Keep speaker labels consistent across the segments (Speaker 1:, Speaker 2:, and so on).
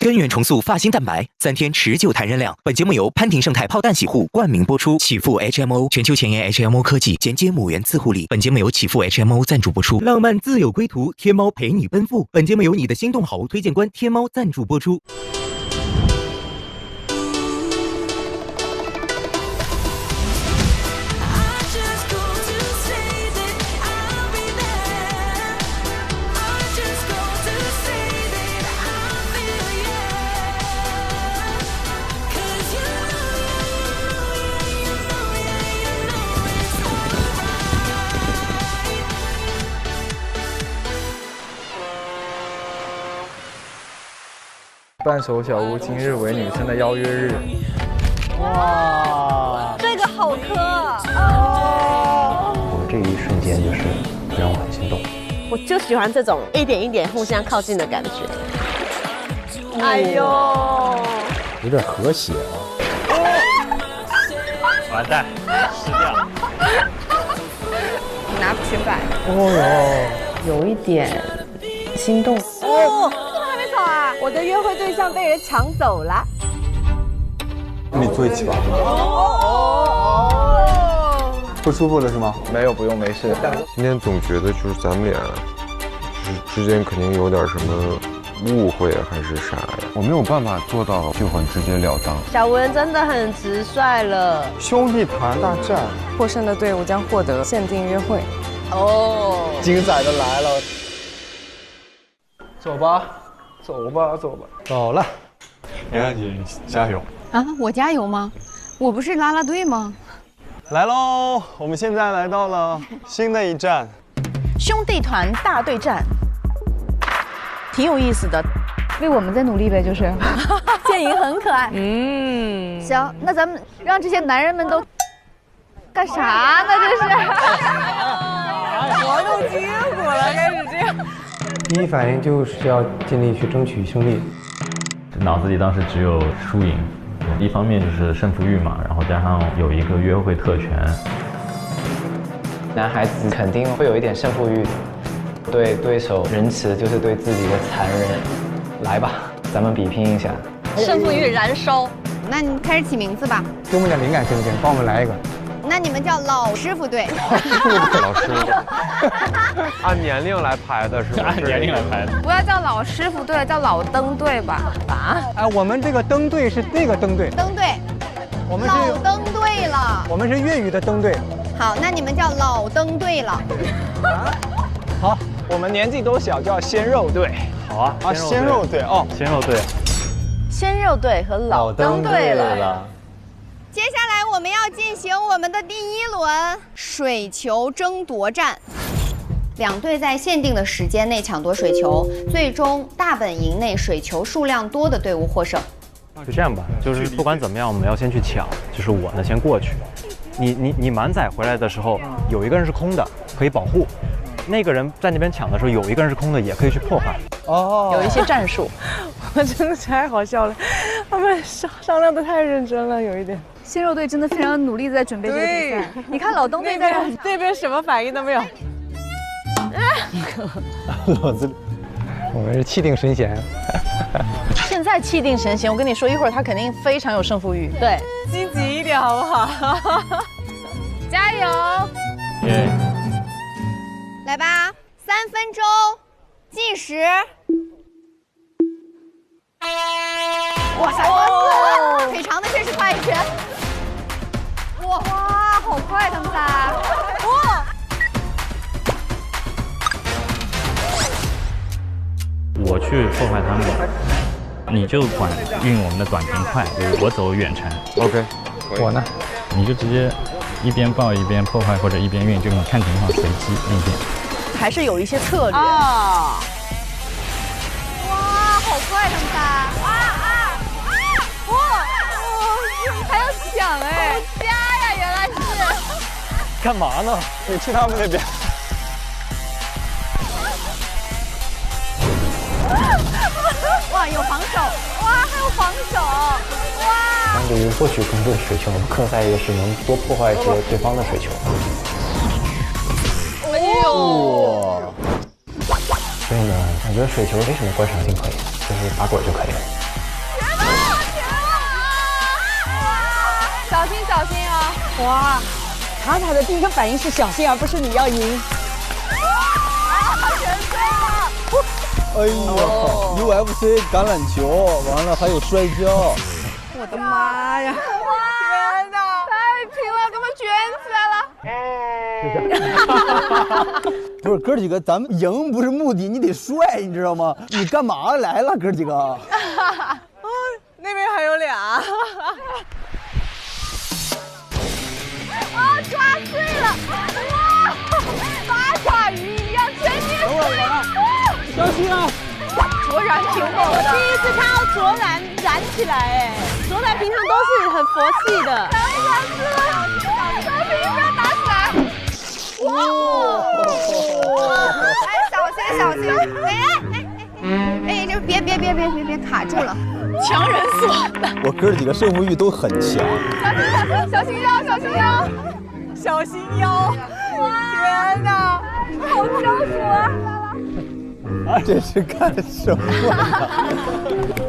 Speaker 1: 根源重塑发型蛋白，3天持久弹韧量。本节目由潘婷胜肽泡蛋洗护冠名播出，启富 HMO 全球前沿 HMO 科技衔接母源自护理。本节目由启富 HMO 赞助播出。浪漫自有归途，天猫陪你奔赴。本节目由你的心动好物推荐官天猫赞助播出。
Speaker 2: 半熟小屋今日为女生的邀约日。
Speaker 3: 哇，这个好磕
Speaker 4: 我这一瞬间就是让我很心动。
Speaker 3: 我就喜欢这种一点一点互相靠近的感觉。哎呦，
Speaker 4: 有点和谐啊。
Speaker 5: 完蛋，失掉。
Speaker 6: 拿不起摆。
Speaker 4: 哦
Speaker 6: 哟，有一点心动。
Speaker 3: 哦，怎么还没走啊？我的约会对象被人抢走了。
Speaker 7: 你坐一起吧。不舒服了是吗？
Speaker 2: 没有，不用，没事。
Speaker 8: 今天总觉得就是咱们俩之间肯定有点什么误会啊，还是啥呀？我没有办法做到就很直截了当。
Speaker 3: 小文真的很直率了。
Speaker 7: 兄弟团大战，
Speaker 6: 获胜的队伍将获得限定约会。
Speaker 3: 哦，
Speaker 2: 精彩的来了。走吧，走吧，走吧。
Speaker 7: 走了。
Speaker 8: 杨雅姐，加油！
Speaker 6: 啊，我加油吗？我不是啦啦队吗？
Speaker 7: 来喽！我们现在来到了新的一站，
Speaker 9: 兄弟团大对战，挺有意思的。
Speaker 6: 为我们在努力呗，就是。
Speaker 9: 建莹很可爱。
Speaker 6: 行，那咱们让这些男人们都干啥呢？这是。
Speaker 3: 活动结果了，开始这样。
Speaker 4: 第一反应就是要尽力去争取胜利。
Speaker 5: 脑子里当时只有输赢，一方面就是胜负欲嘛，然后加上有一个约会特权。
Speaker 4: 男孩子肯定会有一点胜负欲，对对手仁慈就是对自己的残忍。来吧，咱们比拼一下。
Speaker 3: 胜负欲燃烧。
Speaker 6: 那你开始起名字吧。
Speaker 4: 给我们点灵感行不行？帮我们来一个。
Speaker 6: 那你们叫老师傅队。
Speaker 8: 老师，按年龄来排的是吧？
Speaker 5: 按年龄来排的。
Speaker 6: 不要叫老师傅队，叫老登队吧。
Speaker 3: 啊？
Speaker 4: 哎，我们这个登队是那个登队。
Speaker 6: 登队。
Speaker 4: 我们是
Speaker 6: 老登队了。
Speaker 4: 我们是粤语的登队。
Speaker 6: 好，那你们叫老登队了。
Speaker 2: 好，我们年纪都小，叫鲜肉队。
Speaker 5: 好啊，
Speaker 7: 鲜肉队哦，
Speaker 5: 鲜肉队。
Speaker 9: 鲜肉队和老登队了。
Speaker 6: 接下来我们要进行我们的第一轮水球争夺战，两队在限定的时间内抢夺水球，最终大本营内水球数量多的队伍获胜。
Speaker 10: 就这样吧，就是不管怎么样，我们要先去抢，就是我呢先过去。你满载回来的时候，有一个人是空的，可以保护；那个人在那边抢的时候，有一个人是空的，也可以去破坏。
Speaker 9: 哦，有一些战术。
Speaker 3: 我真的太好笑了，他们商量的太认真了，有一点。
Speaker 6: 鲜肉队真的非常努力在准备这个比赛。你看老登队在
Speaker 3: 那边什么反应都没有。
Speaker 4: 老子，我们是气定神闲。
Speaker 9: 现在气定神闲，我跟你说，一会儿他肯定非常有胜负欲。
Speaker 3: 对，积极一点好不好？
Speaker 6: 加油！
Speaker 5: 耶！
Speaker 6: 来吧，3分钟计时。哇塞！哇，腿长的这是快拳。哇，好快他们仨！哇！
Speaker 5: 我去破坏他们，你就管运我们的短平快，就是我走远程。
Speaker 8: OK，
Speaker 4: 我呢？
Speaker 5: 你就直接一边抱一边破坏，或者一边运，就你看情况随机应变。
Speaker 9: 还是有一些策略。
Speaker 3: 啊！
Speaker 6: 哇，好快他们仨！还要抢哎！好家呀，原来是。
Speaker 2: 干嘛呢？你去他们那边。
Speaker 6: 哇，有防守！哇，还有防守！哇！
Speaker 4: 相对于获取更多的水球，我们更在意的是能多破坏一些对方的水球。
Speaker 3: 哎呦！
Speaker 4: 所以呢，我觉得水球没什么观赏性可言，就是打滚就可以了。
Speaker 11: 哇，卡卡的第一个反应是小心，而不是你要赢。
Speaker 12: 选对了。哎呀 ，UFC 橄榄球，完了还有摔跤。
Speaker 11: 我的妈呀！
Speaker 12: 天哪，太平了，给我们卷起来了。
Speaker 13: 不是哥几个，咱们赢不是目的，你得帅，你知道吗？你干嘛来了，哥几个？
Speaker 12: 那边还有俩。啊，抓碎了！哇，八爪鱼一样全捏碎。
Speaker 11: 小心啊！
Speaker 12: 卓然挺猛的。
Speaker 11: 第一次看到卓然燃起来，哎，卓然平常都是很佛系的。
Speaker 12: 小平不要打起来！哇！哎，小心！哎，这别卡住了，强人所难。
Speaker 13: 我哥几个胜负欲都很强。
Speaker 12: 小心腰！小心腰！天哪，好焦灼啊！
Speaker 13: 这是干什么呀？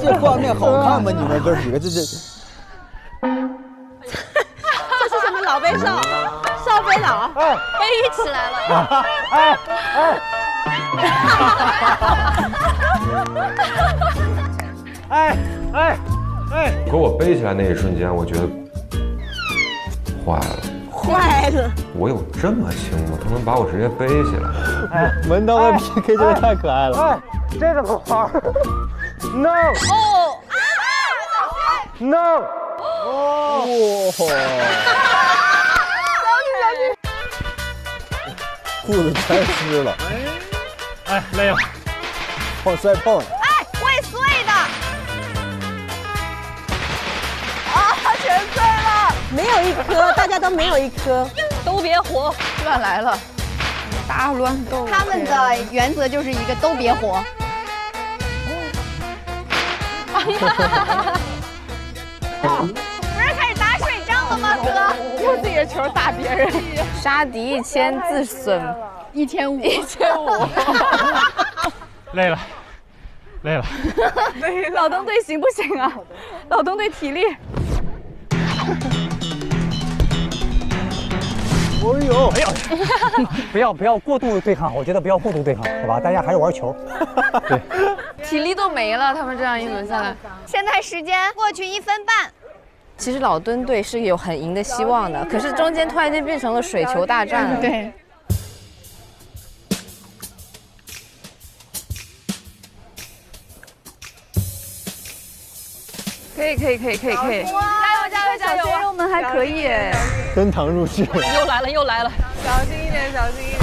Speaker 13: 这画面好看吗？你们哥几个这是
Speaker 11: 什么老杯少杯老？
Speaker 12: 飞起来了！
Speaker 8: 可我背起来那一瞬间，我觉得坏了。我有这么轻吗？他能把我直接背起来？
Speaker 7: 文刀的 PK 真的太可爱了。
Speaker 10: 这怎么玩 ？No！
Speaker 12: 哦
Speaker 10: ！No！
Speaker 13: 哦，裤子全湿了。
Speaker 10: 哎，累了，
Speaker 13: 碰摔碰了。
Speaker 12: 哎，会碎的。啊，全碎了。
Speaker 11: 没有一颗，大家都没有一颗，
Speaker 12: 都别活，乱来了，大乱斗。他们的原则就是一个都别活。不是开始打水仗了吗，哥？用自己的球打别人。
Speaker 3: 杀敌1000，自损
Speaker 12: 1500。
Speaker 10: 累了。
Speaker 3: 老东队行不行啊？老东队体力。
Speaker 10: 不要过度对抗，我觉得不要过度对抗，好吧？大家还是玩球。对，
Speaker 3: 体力都没了，他们这样一轮下来。
Speaker 6: 现在时间过去1分半。
Speaker 3: 其实老墩队是有很赢的希望的，可是中间突然间变成了水球大战了。
Speaker 6: 对。
Speaker 3: 可以！
Speaker 12: 加油！
Speaker 3: 鲜肉们还可以哎。
Speaker 7: 登堂入室。
Speaker 3: 又来了！
Speaker 12: 小心一点！
Speaker 7: 小心！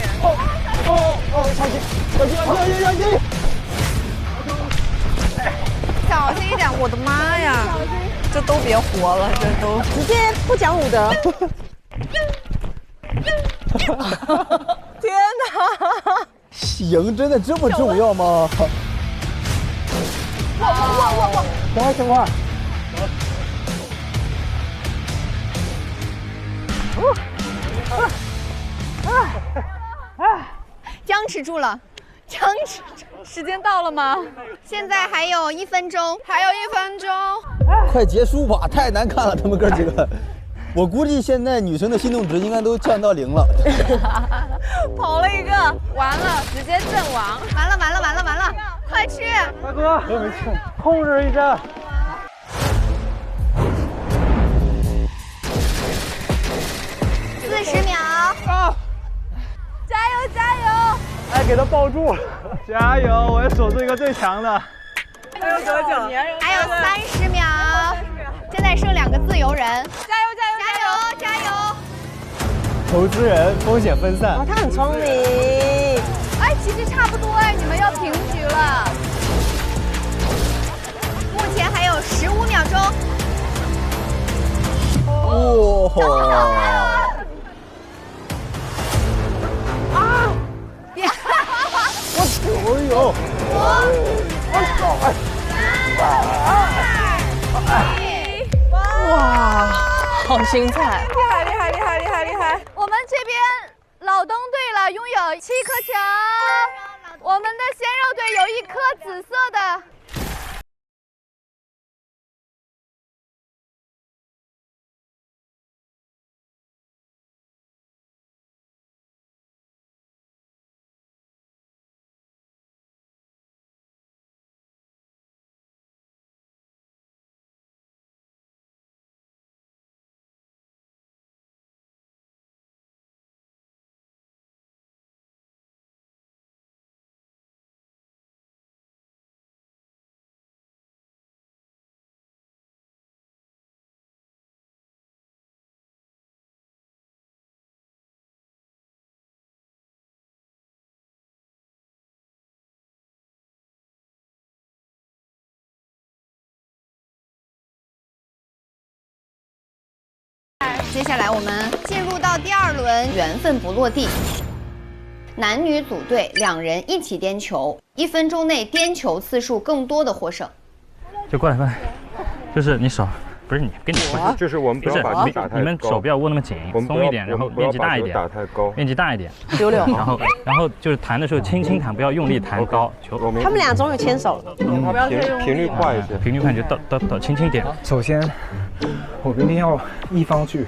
Speaker 12: 小心一点！我的妈呀！这都别活了，这都
Speaker 11: 直接不讲武德。
Speaker 12: 天哪！
Speaker 13: 赢真的这么重要吗？
Speaker 12: 哇！
Speaker 10: 等会儿。
Speaker 6: 僵持住了，
Speaker 3: 时间到了吗？
Speaker 6: 现在还有1分钟，
Speaker 13: 快结束吧，太难看了，他们哥几个。我估计现在女生的心动值应该都降到0了。
Speaker 12: 跑了一个，
Speaker 3: 完了，直接阵亡。
Speaker 6: 完了，快去！
Speaker 10: 大哥，控制一下。
Speaker 6: 40秒！
Speaker 7: 啊！
Speaker 12: 加油！
Speaker 7: 哎，给他抱住！加油！我要守住一个最强的。
Speaker 12: 还有多久？
Speaker 6: 还有30秒。现在剩2个自由人。
Speaker 12: 加油！
Speaker 7: 投资人风险分散。
Speaker 11: 哦，他很聪明。
Speaker 6: 哎，其实差不多哎，你们要平局了。目前还有15秒钟。
Speaker 13: 哇！
Speaker 3: 哇，好精彩！
Speaker 12: 厉害！我们这边老东队了，拥有7颗球，我们的鲜肉队有1颗紫色的。
Speaker 6: 接下来我们进入到第2轮，缘分不落地。男女组队，2人一起颠球，1分钟内颠球次数更多的获胜。
Speaker 14: 就过来，就是你手。不是你，跟你说，
Speaker 8: 就是我们不要把打太高，
Speaker 14: 你们手不要握那么紧，松一点，然后面积大一点，
Speaker 8: 打太高，
Speaker 14: 面积大一点
Speaker 9: ，6，
Speaker 14: 然后就是弹的时候轻轻弹，不要用力弹高球。
Speaker 9: 他们俩终于牵手了，
Speaker 8: 不要频率快一些，
Speaker 14: 频率快就到轻轻点。
Speaker 10: 首先，我们一定要一方去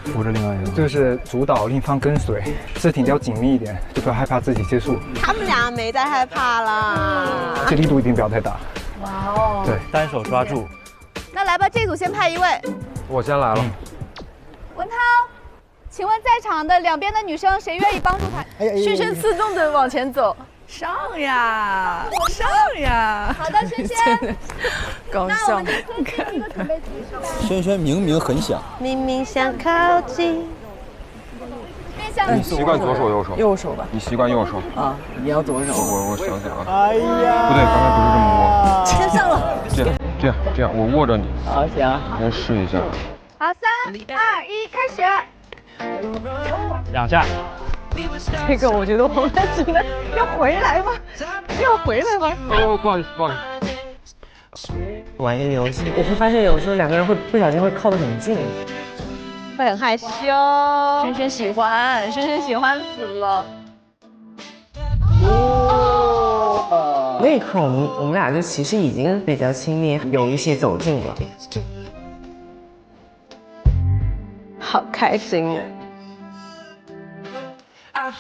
Speaker 10: 扶着另外一个，就是主导，另一方跟随，肢体要紧密一点，就不要害怕自己接触。
Speaker 9: 他们俩没在害怕啦，
Speaker 10: 这力度一定不要太大。
Speaker 9: 哇哦，
Speaker 10: 对，单手抓住。
Speaker 12: 那来吧，这组先派1位。
Speaker 8: 我先来了。
Speaker 12: 文涛，请问在场的两边的女生，谁愿意帮助他？
Speaker 11: 轩轩自动的往前走，上呀，上呀！
Speaker 12: 好的，轩轩。
Speaker 11: 搞笑。
Speaker 12: 那我们就先一个准备举手。
Speaker 13: 轩轩明明很想，
Speaker 9: 明明想靠近。
Speaker 8: 你习惯左手右手？
Speaker 11: 右手吧。
Speaker 8: 你习惯右手
Speaker 11: 啊？你要左手。
Speaker 8: 我想想啊。
Speaker 2: 哎呀！
Speaker 8: 不对，刚才不是这么握。
Speaker 9: 先上了。
Speaker 8: 这样，我握着你。
Speaker 2: 好，行。
Speaker 8: 先试一下。
Speaker 12: 好，3、2、1，开始。
Speaker 14: 2下。
Speaker 11: 这个我觉得我们只能要回来吗？要回来吗？
Speaker 8: 哦，不好意思。
Speaker 15: 玩一个游戏，我会发现有时候2个人会不小心会靠得很近，
Speaker 9: 会很害羞。
Speaker 11: 轩轩喜欢死了。
Speaker 15: 那一刻我们俩就其实已经比较亲密，有一些走近了。
Speaker 9: 好开心啊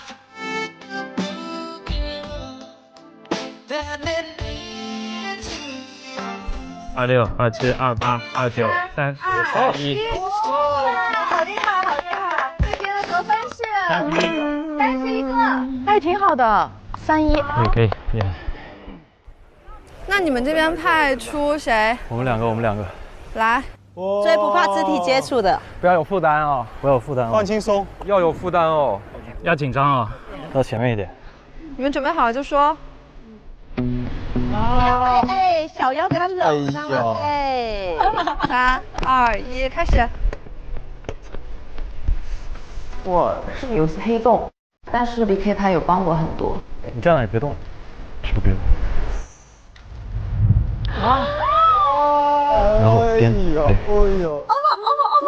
Speaker 14: ！26、27、28、29、30、31。
Speaker 12: 好厉害，好厉害！这边的得分是31个，
Speaker 11: 还挺好的，31。
Speaker 14: 可以。
Speaker 11: 那你们这边派出谁？
Speaker 10: 我们两个。
Speaker 11: 来，
Speaker 9: 最不怕肢体接触的，
Speaker 10: 不要有负担哦，不要有负担哦，
Speaker 7: 放轻松，
Speaker 8: 要有负担哦，
Speaker 14: 要紧张哦，
Speaker 10: 到前面一点。
Speaker 11: 你们准备好了就说。
Speaker 9: 哎，小妖给他搂上了，哎
Speaker 11: ，3、2、1，开始。
Speaker 15: 我是有次黑洞，但是 BK 他有帮我很多。
Speaker 10: 你站那也别动，是不是？然后颠，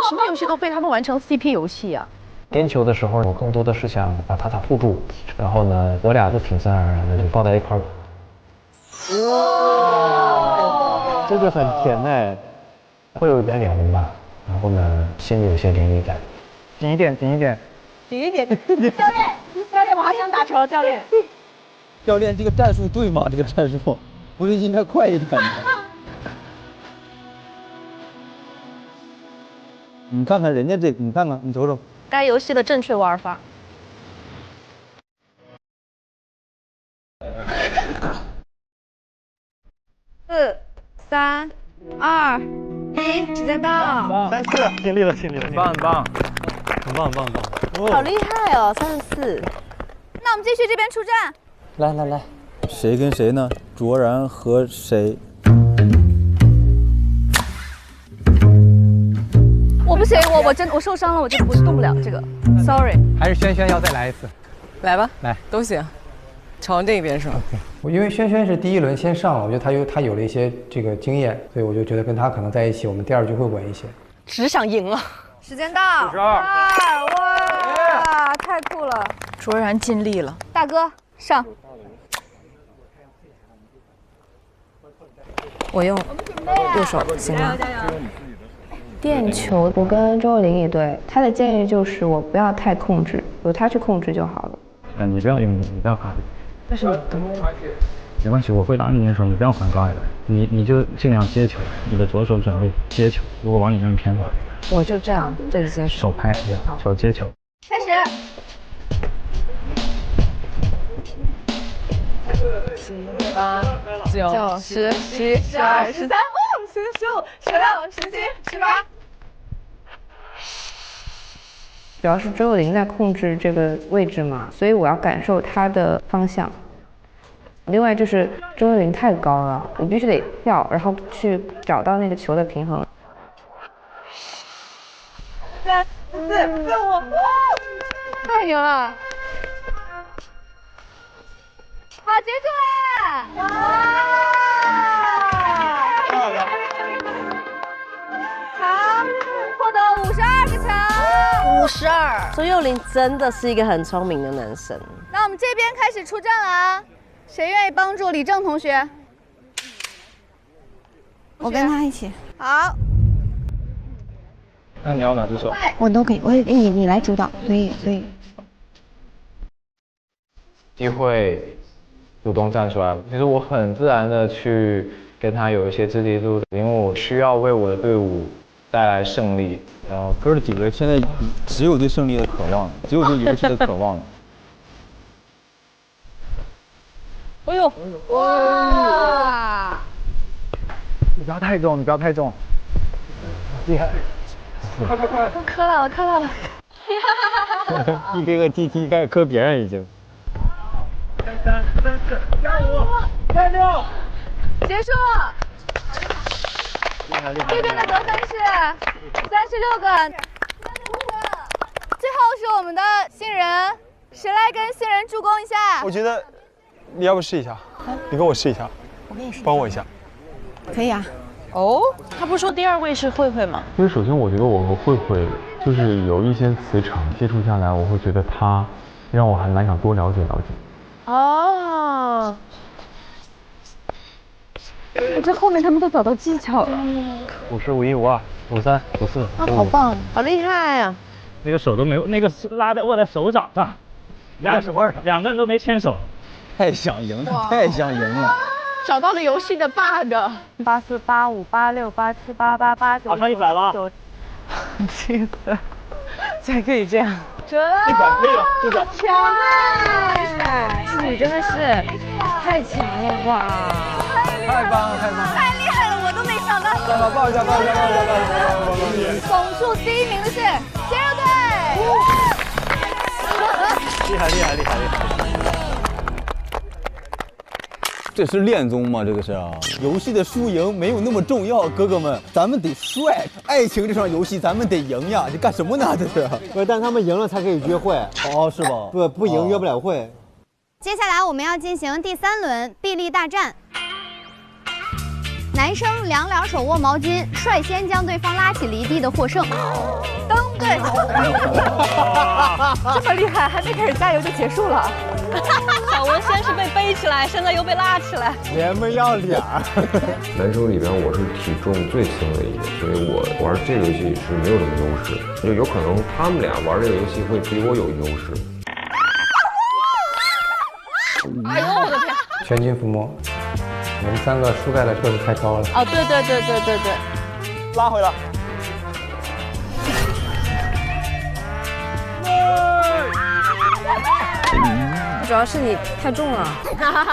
Speaker 9: 什么游戏都被他们玩成 CP 游戏啊！
Speaker 4: 颠球的时候，我更多的是想把塔护住，然后呢，我俩就挺自然而然的就抱在一块儿。
Speaker 10: 这个很甜哎，
Speaker 4: 会有一点脸红吧，然后呢，心里有些涟漪感。
Speaker 10: 紧一点。
Speaker 9: 教练，我好想打球，教练。
Speaker 13: 教练，这个战术对吗？这个战术不是应该快一点吗？你看看人家这，你看看，你瞅瞅。
Speaker 9: 该游戏的正确玩法。
Speaker 11: 4、3、2、1，时间到。
Speaker 10: 3、4，尽力了，很棒。
Speaker 9: 好厉害哦，34。
Speaker 12: 那我们继续这边出战。
Speaker 13: 来，谁跟谁呢？卓然和谁？
Speaker 12: 我不行，我受伤了，我动不了这个 ，sorry。
Speaker 10: 还是轩轩要再来一次。
Speaker 11: 来吧，
Speaker 10: 来，
Speaker 11: 都行。朝这边是吧？
Speaker 16: 我因为轩轩是第1轮先上了，我觉得他有了一些这个经验，所以我就觉得跟他可能在一起，我们第2局会稳一些。
Speaker 9: 只想赢了。
Speaker 12: 时间到。
Speaker 11: 52。哇，太酷了！卓然尽力了。
Speaker 12: 大哥上。
Speaker 11: 我用右手行吗？
Speaker 17: 垫球，我跟周若琳一队，他的建议就是我不要太控制，由他去控制就好了。
Speaker 14: 你不要用力，你不要发力。
Speaker 17: 但是
Speaker 14: 没关系，我会拉你的时候，你不要反高矮的，你就尽量接球，你的左手准备接球，如果往你那边偏的话，
Speaker 17: 我就这样接球，
Speaker 14: 手拍，手接球。
Speaker 12: 开始。
Speaker 11: 7、8、9、10、11、12、13、15、16、16、17、18。
Speaker 17: 主要是周若琳在控制这个位置嘛，所以我要感受她的方向。另外就是周若琳太高了，我必须得跳，然后去找到那个球的平衡。
Speaker 11: 3、
Speaker 12: 是我，太牛了！好，结束了！好，获得52个球。
Speaker 3: 52，孙佑林真的是一个很聪明的男生。
Speaker 12: 那我们这边开始出战了啊！谁愿意帮助李正同学？
Speaker 6: 我跟他一起。
Speaker 12: 好。
Speaker 14: 那你要哪只手？
Speaker 6: 我都可以，你来主导，所以。
Speaker 4: 机会主动站出来，其实我很自然的去跟他有一些肢体度，因为我需要为我的队伍带来胜利。
Speaker 13: 然后哥儿几个现在只有对胜利的渴望，只有对游戏的渴望。
Speaker 11: 哎呦！
Speaker 12: 哇！
Speaker 14: 你不要太重，你不要太重，厉害！
Speaker 11: 快！磕到了！
Speaker 14: 一个个踢开始磕别人已经。3加5，加6！
Speaker 12: 结束。这边的得分是36个。最后是我们的新人，谁来跟新人助攻一下？
Speaker 7: 我觉得你要不试一下，你跟我试一下，
Speaker 6: 我跟你说，
Speaker 7: 帮我一下。
Speaker 6: 可以啊。
Speaker 9: 哦，他不是说第2位是慧慧吗？
Speaker 5: 因为首先我觉得我和慧慧就是有一些磁场接触下来，我会觉得她让我还蛮想多了解了解。
Speaker 9: 哦，
Speaker 11: 我这后面他们都找到技巧了。
Speaker 14: 55、152、53、54。
Speaker 3: 啊，好棒，好厉害呀！
Speaker 14: 那个手都没有，那个拉在握在手掌上，两个人都没牵手。
Speaker 13: 太想赢了，太想赢了。
Speaker 9: 找到了游戏的 bug。84、85、86、87、88、89。
Speaker 14: 好上100了。
Speaker 9: 气死！才可以这样。
Speaker 14: 100可以了，就这样。
Speaker 9: 强哎！你真的是太强了吧！
Speaker 7: 太棒了！
Speaker 12: 太厉害了，我都没想到。
Speaker 7: 抱一下！
Speaker 12: 总数第1名的是鲜肉队。
Speaker 14: 厉害！
Speaker 13: 这是恋综吗？这个是啊，游戏的输赢没有那么重要，哥哥们，咱们得帅。爱情这场游戏咱们得赢呀！这干什么呢？这是。
Speaker 2: 不是，但他们赢了才可以约会。
Speaker 13: 哦，是吧？
Speaker 2: 不赢约不了会。
Speaker 6: 接下来我们要进行第3轮臂力大战。男生两手握毛巾，率先将对方拉起离地的获胜。
Speaker 12: 登对，这么厉害，还没开始加油就结束了。
Speaker 11: 小文先是被背起来，现在又被拉起来，
Speaker 2: 爷们要脸。
Speaker 8: 男生里边我是体重最轻的一个，所以我玩这个游戏是没有什么优势，就有可能他们俩玩这个游戏会比我有优势。
Speaker 9: 哎呦我的天！
Speaker 16: 全军覆没，我们3个覆盖的个子太高了。
Speaker 9: 哦，对，
Speaker 7: 拉回来。
Speaker 3: 主要是你太重了。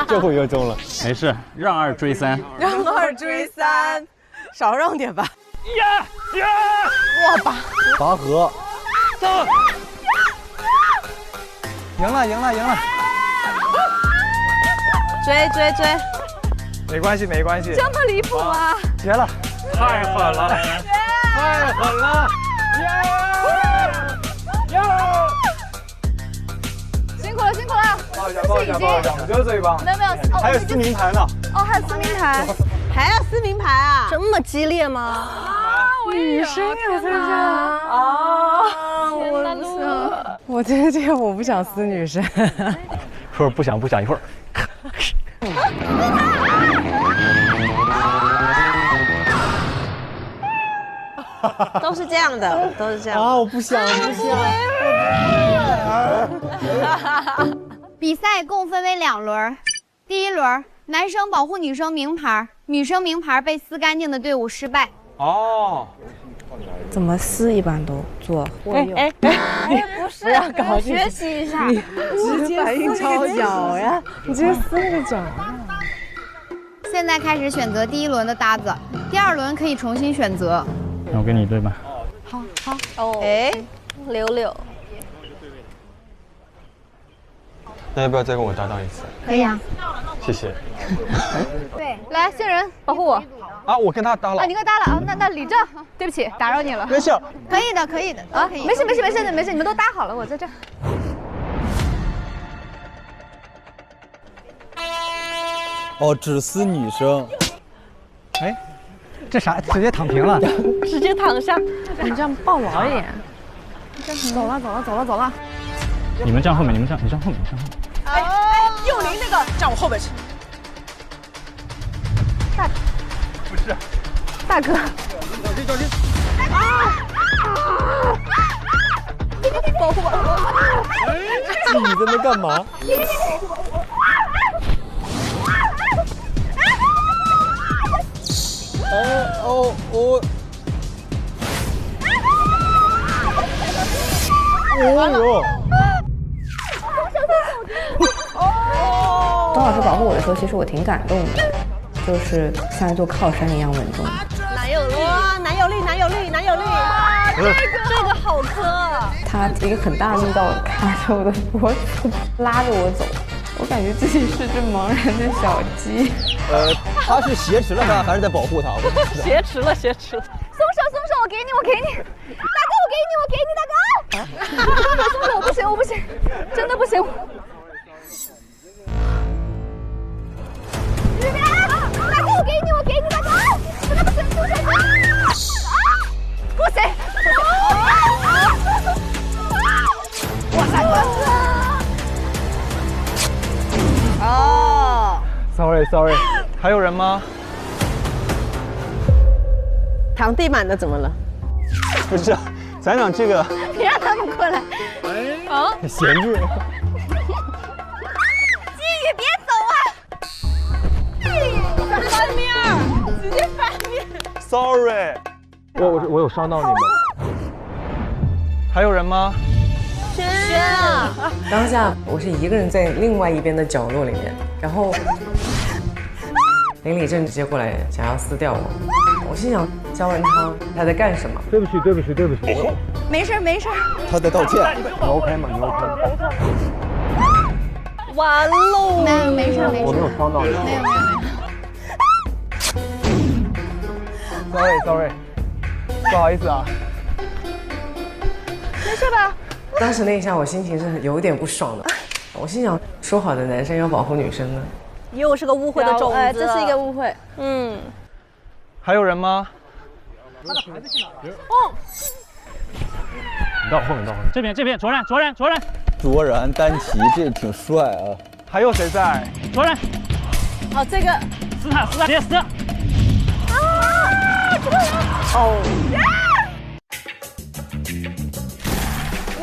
Speaker 2: 这回又中了。
Speaker 14: 没事，让2追3。
Speaker 9: 让2追3，少让点吧。哇
Speaker 13: 拔河。
Speaker 14: 走。
Speaker 2: 赢了。
Speaker 9: 追。
Speaker 7: 没关系。
Speaker 12: 这么离谱吗？
Speaker 7: 结了。
Speaker 14: 太狠了！
Speaker 12: 辛苦了！
Speaker 7: 抱一下，我觉得最棒。
Speaker 12: 没有，
Speaker 7: 还有撕名牌呢。
Speaker 12: 哦，还有撕名牌，
Speaker 3: 还要撕名牌啊？这么激烈吗？
Speaker 12: 啊，
Speaker 9: 女生也参加啊！我觉得这个我不想撕女生。
Speaker 10: 说不想，一会儿。
Speaker 3: 都是这样的。
Speaker 2: 啊，我不想。
Speaker 6: 比赛共分为2轮，第1轮，男生保护女生名牌，女生名牌被撕干净的队伍失败。
Speaker 7: 哦。
Speaker 17: 怎么撕一般都做货用。
Speaker 9: 不要搞
Speaker 6: 学习一下。
Speaker 9: 你直接反应超脚呀！你直接撕那个脚。
Speaker 6: 现在开始选择第1轮的搭子，第2轮可以重新选择。
Speaker 14: 那我跟你对吧？
Speaker 6: 好。
Speaker 3: 哦，柳。
Speaker 7: 那要不要再跟我搭档一次？
Speaker 6: 可以啊。
Speaker 7: 谢谢。
Speaker 12: 对，来，新人保护我。
Speaker 7: 啊，我跟他搭了。
Speaker 12: 啊，你跟他搭了啊？那李正，对不起，打扰你了。
Speaker 7: 没事，
Speaker 6: 可以的，可以的啊，可以。
Speaker 12: 没事，你们都搭好了，我在这儿。
Speaker 13: 哦，只撕女生。
Speaker 16: 哎，这啥？直接躺平了？
Speaker 3: 直接躺下。
Speaker 9: 你这样抱牢一点。
Speaker 12: 走了。
Speaker 14: 你们站后面，你站后面。
Speaker 3: 哎，幼龄那个站我后边去。
Speaker 7: 不是，
Speaker 12: 大哥。
Speaker 7: 小心！
Speaker 12: 保护我！
Speaker 13: 你在那干嘛？
Speaker 17: 张老师保护我的时候，其实我挺感动的，就是像一座靠山一样稳重。
Speaker 3: 男友力，这个好磕。
Speaker 17: 他一个很大力道卡着我的脖子，拉着我走，我感觉自己是只茫然的小鸡。
Speaker 13: 他是挟持了他，还是在保护他？
Speaker 3: 挟持了。松手，
Speaker 12: 我给你，大哥，我给你，大哥。松手，我不行，真的不行。大哥，我给你，大哥，真的不行，不行。哇塞！
Speaker 2: 哦 ，sorry， 还有人吗？
Speaker 3: 躺地板的怎么了？
Speaker 7: 不是，咱俩这个。
Speaker 12: 你让他们过来。啊？
Speaker 7: 闲置。
Speaker 12: 鸡宇，别走啊！翻面，直接翻面。
Speaker 7: Sorry，
Speaker 2: 我有伤到你们。还有人吗？
Speaker 12: 轩啊！
Speaker 15: 当下我是一个人在另外一边的角落里面，然后林李正直接过来想要撕掉我，我心想姜文他在干什么？
Speaker 2: 对不起。
Speaker 6: 没事。
Speaker 13: 他在道歉。
Speaker 2: 你 OK 吗？你 OK？
Speaker 3: 完喽！
Speaker 6: 没事。
Speaker 2: 我没有伤到你。没有。Sorry， 不好意思啊。
Speaker 12: 没事吧？
Speaker 15: 当时那一下我心情是有点不爽的，我心想说好的男生要保护女生呢，
Speaker 3: 又是个误会的种子，
Speaker 12: 这是一个误会。
Speaker 2: 还有人吗？
Speaker 14: 你到后面，这边，卓然，
Speaker 13: 卓然、丹琪，这挺帅啊。
Speaker 2: 还有谁在？
Speaker 14: 卓然。
Speaker 3: 哦，这个
Speaker 14: 撕他，直接撕。
Speaker 3: 哦。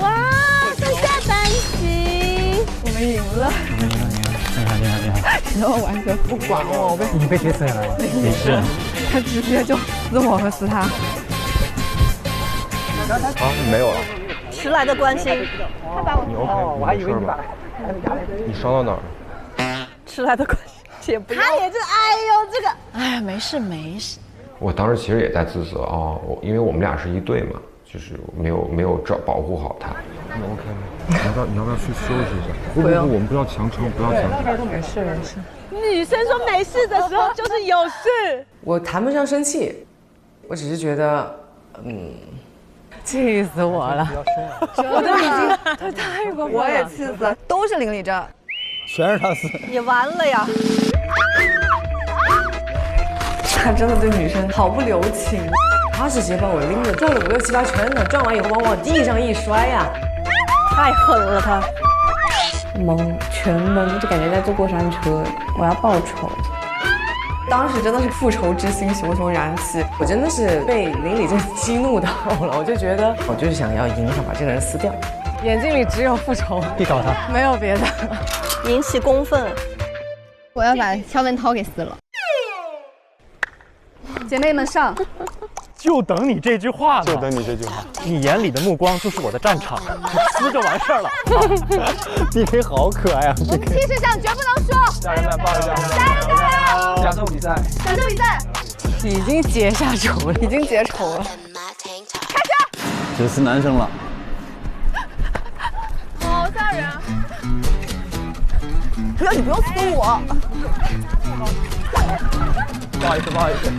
Speaker 3: 哇，剩下丹琪，
Speaker 9: 我们赢了。
Speaker 14: 厉害！
Speaker 9: 然后完全不管我，
Speaker 16: 你被谁撕下来了？
Speaker 14: 没事。
Speaker 9: 他直接就撕我和撕他。
Speaker 8: 啊，没有了。
Speaker 3: 迟来的关心。
Speaker 12: 他把我。
Speaker 2: 你 OK？
Speaker 16: 我还以为你把。
Speaker 8: 你伤到哪儿了？
Speaker 3: 迟来的关心，且不要。他也是，这个。
Speaker 9: 哎呀，没事。
Speaker 8: 我当时其实也在自责啊，因为我们俩是一对嘛，就是没有保护好他。
Speaker 5: 你 OK 吗？你要不要去休息一下？不，我们不要强撑，不要强撑。
Speaker 15: 没事。
Speaker 3: 女生说没事的时候就是有事。
Speaker 15: 我谈不上生气，我只是觉得，
Speaker 9: 气死我了！
Speaker 3: 我都已经，
Speaker 9: 他太过分了。
Speaker 11: 我也气死了，都是林李正，
Speaker 13: 全是他撕。
Speaker 3: 也完了呀！
Speaker 15: 他真的对女生毫不留情，他直接把我拎着转了5、6、7、8圈呢，转完以后往地上一摔呀，
Speaker 3: 太狠了他。
Speaker 17: 全懵，就感觉在坐过山车，我要报仇。
Speaker 15: 当时真的是复仇之心熊熊燃起，我真的是被林李正激怒到了，我就觉得我就是想要赢，想把这个人撕掉。
Speaker 9: 眼睛里只有复仇，
Speaker 16: 地找他，
Speaker 9: 没有别的，
Speaker 3: 引起公愤。
Speaker 6: 我要把肖文涛给撕了。姐妹们上！
Speaker 10: 就等你这句话了，
Speaker 7: 就等你这句话。
Speaker 10: 你眼里的目光就是我的战场，撕就完事儿了。
Speaker 13: DK 好可爱啊！
Speaker 12: 我们气势上绝不能输。
Speaker 2: 家人们抱一下！
Speaker 12: 加油！
Speaker 2: 享受比赛！
Speaker 9: 已经结下仇了，已经结仇了。
Speaker 12: 开始！
Speaker 13: 只撕男生了。
Speaker 12: 好吓人啊！
Speaker 3: 不要，你不用撕我。
Speaker 2: 不好意思，不好意思。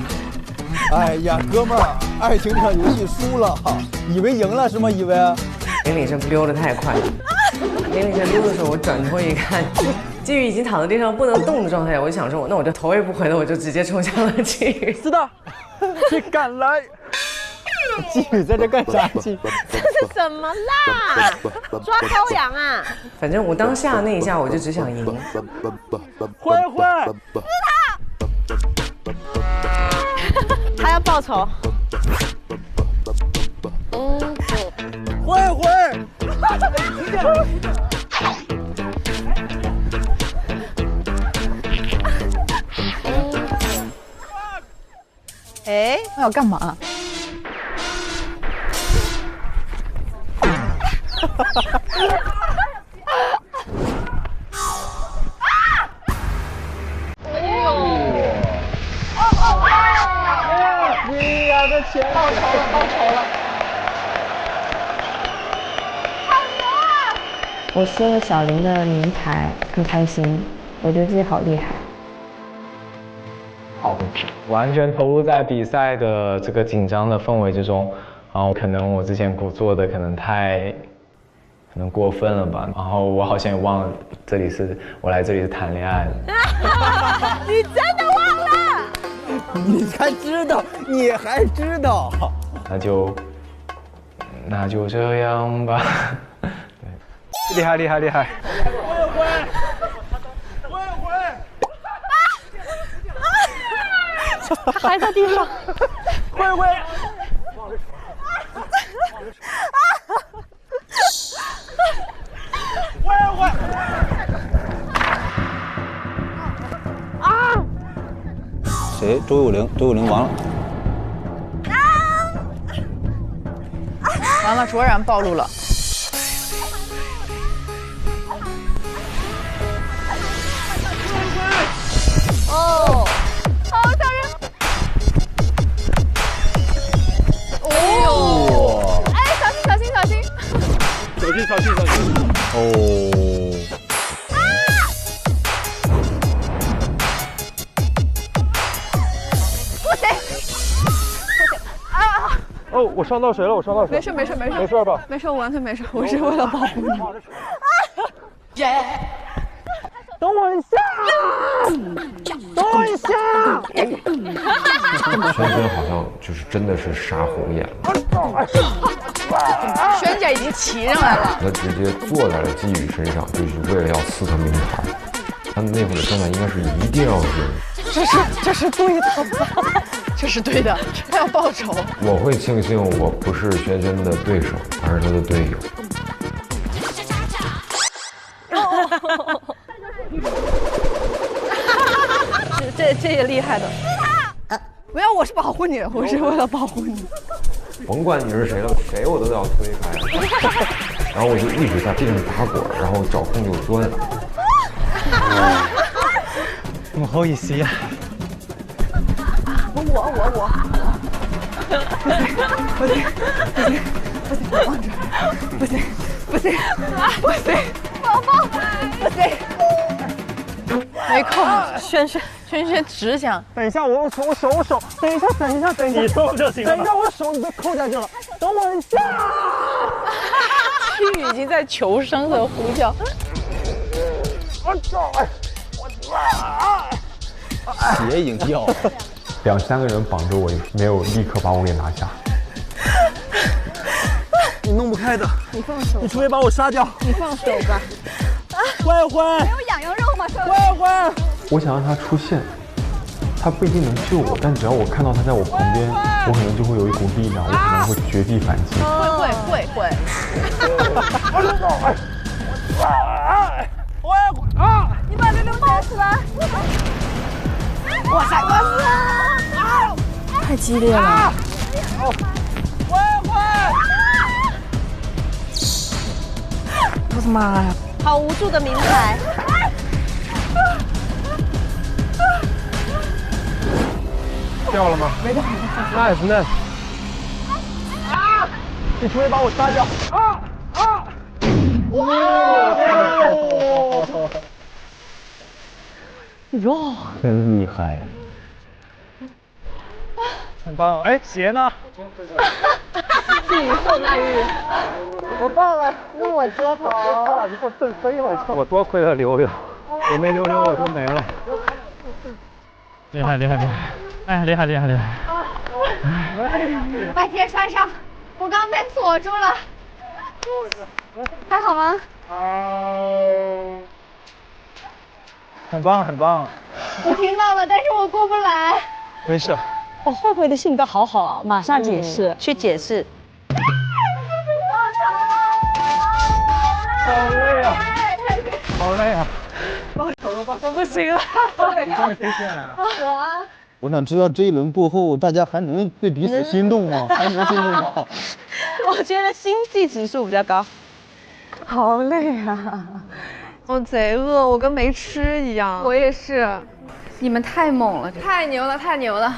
Speaker 13: 哎呀，哥们儿，爱情这场游戏输了，以为赢了是吗？以为？
Speaker 15: 林李胜溜得太快了，林李胜溜的时候，我转头一看，季宇已经躺在地上不能动的状态，我就想说，那我就头也不回的，我就直接冲向了季宇。
Speaker 2: 是的，你敢来？季宇在这干啥？季宇，
Speaker 3: 这是什么啦？抓羔羊啊！
Speaker 15: 反正我当下那一下，我就只想赢。
Speaker 2: 灰灰，
Speaker 3: 他要报仇。
Speaker 2: 灰灰，
Speaker 11: 哎，那要干嘛？
Speaker 2: 你呀，这钱报仇了，报仇了！
Speaker 17: 我撕了小林的名牌，很开心，我觉得自己好厉害。
Speaker 4: 好，完全投入在比赛的这个紧张的氛围之中，然后可能我之前做的可能过分了吧，然后我好像也忘了我来这里是谈恋爱的。
Speaker 3: 你真的忘了？
Speaker 13: 你才知道，你还知道？
Speaker 4: 那就这样吧。
Speaker 2: 厉害厉害厉害！
Speaker 3: 他还在地上。
Speaker 2: 灰灰。
Speaker 13: 谁？周有灵完了。
Speaker 11: 完了，卓然暴露了。
Speaker 12: 哦，好吓人！哦，哎，小心小心小心！
Speaker 2: 小心小心小心！
Speaker 13: 哦。
Speaker 12: 不行！啊！
Speaker 2: 哦，我伤到谁了？我伤到谁？
Speaker 11: 没事没事没事，
Speaker 2: 没事吧？
Speaker 11: 没事，我完全没事，我是为了保护你。
Speaker 2: 等我一下，等我一下。
Speaker 8: 轩轩好像就是真的是杀红眼了。
Speaker 11: 轩姐已经骑上来了，
Speaker 8: 他直接坐在了季宇身上，就是为了要撕他名牌。他那会儿的状态应该是一定要赢。
Speaker 11: 这是对的，这是对的，他要报仇。
Speaker 8: 我会庆幸我不是轩轩的对手，而是他的队友。
Speaker 11: 这也厉害的。没有，我是保护你，我是为了保护你。
Speaker 8: 甭管你是谁了，谁我都要推开。然后我就一直在地上打滚，然后找空就钻。
Speaker 2: 唔好意思呀。
Speaker 11: 我。不行，宝宝，不行。没空，轩只想。
Speaker 2: 等一下，我手，等一下，你动就行了。等一下，我手你都扣下去了，等我一下。
Speaker 11: 季宇已经在求生的呼叫。
Speaker 13: 鞋已经掉了。
Speaker 5: 2、3个人绑着我，没有立刻把我给拿下。
Speaker 2: 你弄不开的，
Speaker 11: 你放手，
Speaker 2: 你除非把我杀掉。
Speaker 11: 你放手吧。
Speaker 2: 灰灰，
Speaker 12: 没有痒痒肉吗？
Speaker 2: 灰灰，
Speaker 5: 我想让他出现，他不一定能救我，但只要我看到他在我旁边，我可能就会有一股力量，我可能会绝地反击。
Speaker 11: 会。
Speaker 12: 你把刘抱起来！
Speaker 11: 哇塞！太激烈了！
Speaker 2: 灰灰！
Speaker 11: 我的妈呀！
Speaker 3: 好无助的名牌。
Speaker 2: 掉了吗？
Speaker 11: 没掉。
Speaker 2: Nice。你除非把我杀掉。
Speaker 11: 哟，
Speaker 14: 真厉害。
Speaker 2: 很棒。哎，鞋呢？
Speaker 11: 我抱了，是我遮头。
Speaker 2: 你给我震飞了！
Speaker 14: 我多亏了溜溜，我没溜溜我就没了。厉害厉害厉害！哎，厉害厉害厉害！
Speaker 12: 把鞋穿上，我刚被锁住了。还好吗？
Speaker 2: 很棒很棒。
Speaker 12: 我听到了，但是我过不来。
Speaker 2: 没事。
Speaker 11: 我慧慧的性格好好啊，马上解释，
Speaker 3: 去解释。
Speaker 2: 好累啊！好累啊！
Speaker 11: 我不行了。
Speaker 2: 你终于飞起来了。
Speaker 13: 我想知道这一轮过后，大家还能对彼此心动吗？还能心动吗？
Speaker 11: 我觉得心悸指数比较高。好累啊！我贼饿，我跟没吃一样。
Speaker 12: 我也是。你们太猛了，太牛了，太牛了！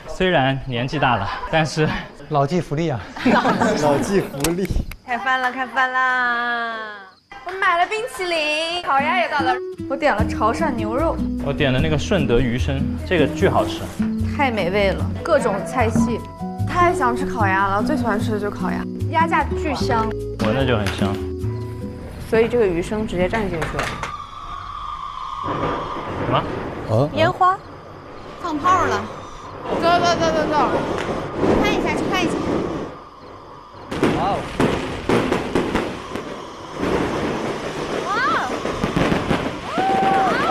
Speaker 14: 虽然年纪大了，但是
Speaker 16: 老骥伏枥啊！
Speaker 7: 老骥伏枥。
Speaker 3: 开饭了，开饭啦！
Speaker 12: 我买了冰淇淋，烤鸭也到了。我点了潮汕牛肉，
Speaker 14: 我点了那个顺德鱼生，这个巨好吃，
Speaker 12: 太美味了，各种菜系。太想吃烤鸭了，我最喜欢吃的就是烤鸭，鸭架巨香，
Speaker 14: 闻着就很香。
Speaker 17: 所以这个鱼生直接蘸进去了。
Speaker 14: 什么？
Speaker 12: 烟花
Speaker 6: 放炮了。
Speaker 12: 走，
Speaker 6: 看一下，去看一下。
Speaker 2: 哇哦！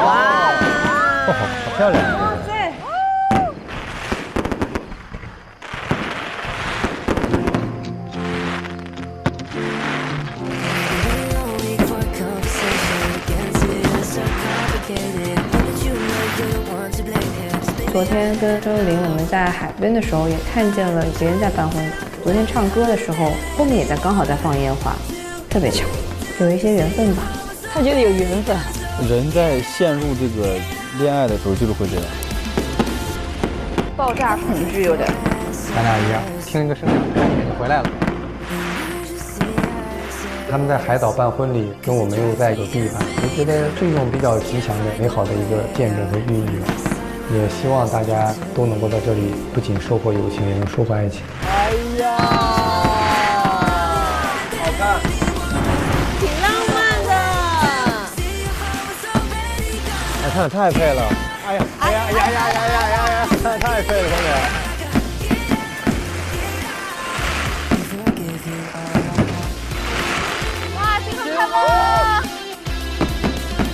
Speaker 13: 哇！好漂亮。
Speaker 17: 昨天跟周玉玲我们在海边的时候，也看见了别人在办婚礼。昨天唱歌的时候，后面也刚好在放烟花，特别巧，有一些缘分吧。
Speaker 11: 他觉得有缘分。
Speaker 13: 人在陷入这个恋爱的时候，就是会这样。
Speaker 17: 爆炸恐惧有点。
Speaker 16: 咱俩一样，听一个声音，看见就回来了。他们在海岛办婚礼，跟我们又在一个地方，我觉得是一种比较吉祥的、美好的一个见证和寓意。也希望大家都能够在这里，不仅收获友情，也能收获爱情。
Speaker 2: 哎呀，好看，
Speaker 3: 挺浪漫的。
Speaker 7: 哎，他俩太配了！哎呀，哎呀，太配了，他俩。
Speaker 12: 哇，新婚快乐！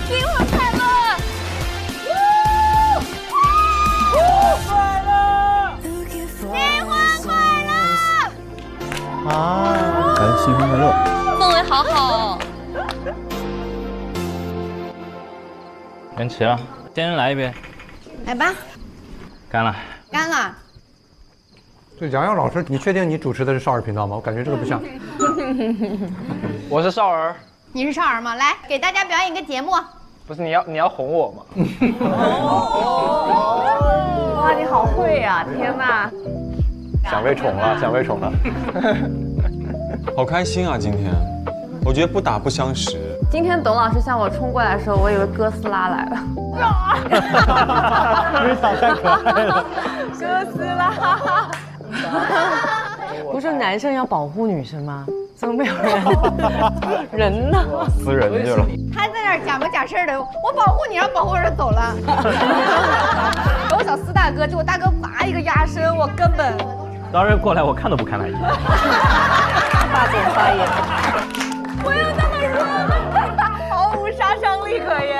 Speaker 12: 新婚快乐！
Speaker 2: 快乐！
Speaker 12: 新婚快乐！
Speaker 13: 啊！来，新婚快乐！
Speaker 12: 氛围好好。
Speaker 14: 人齐了，先来一杯。
Speaker 6: 来吧。
Speaker 14: 干了。
Speaker 6: 干了。
Speaker 16: 对，杨洋老师，你确定你主持的是少儿频道吗？我感觉这个不像。
Speaker 2: 我是少儿。
Speaker 6: 你是少儿吗？来，给大家表演一个节目。
Speaker 2: 不是你要哄我吗？
Speaker 11: 哇，你好会呀！天哪！
Speaker 7: 想被宠了，想被宠了。好开心啊！今天，我觉得不打不相识。
Speaker 12: 今天董老师向我冲过来的时候，我以为哥斯拉来了。
Speaker 2: 没想太可爱了。
Speaker 12: 哥斯拉。
Speaker 15: 不是男生要保护女生吗？怎么没有人呢？
Speaker 7: 私人去了。
Speaker 6: 他在那儿假模假式的，我保护你，然后保护人走了。
Speaker 12: 我想撕大哥，结果大哥啪一个压身，我根本。
Speaker 14: 当时过来，我看都不看他一眼。
Speaker 3: 大总发言。
Speaker 12: 我又这么说，毫无杀伤力可言。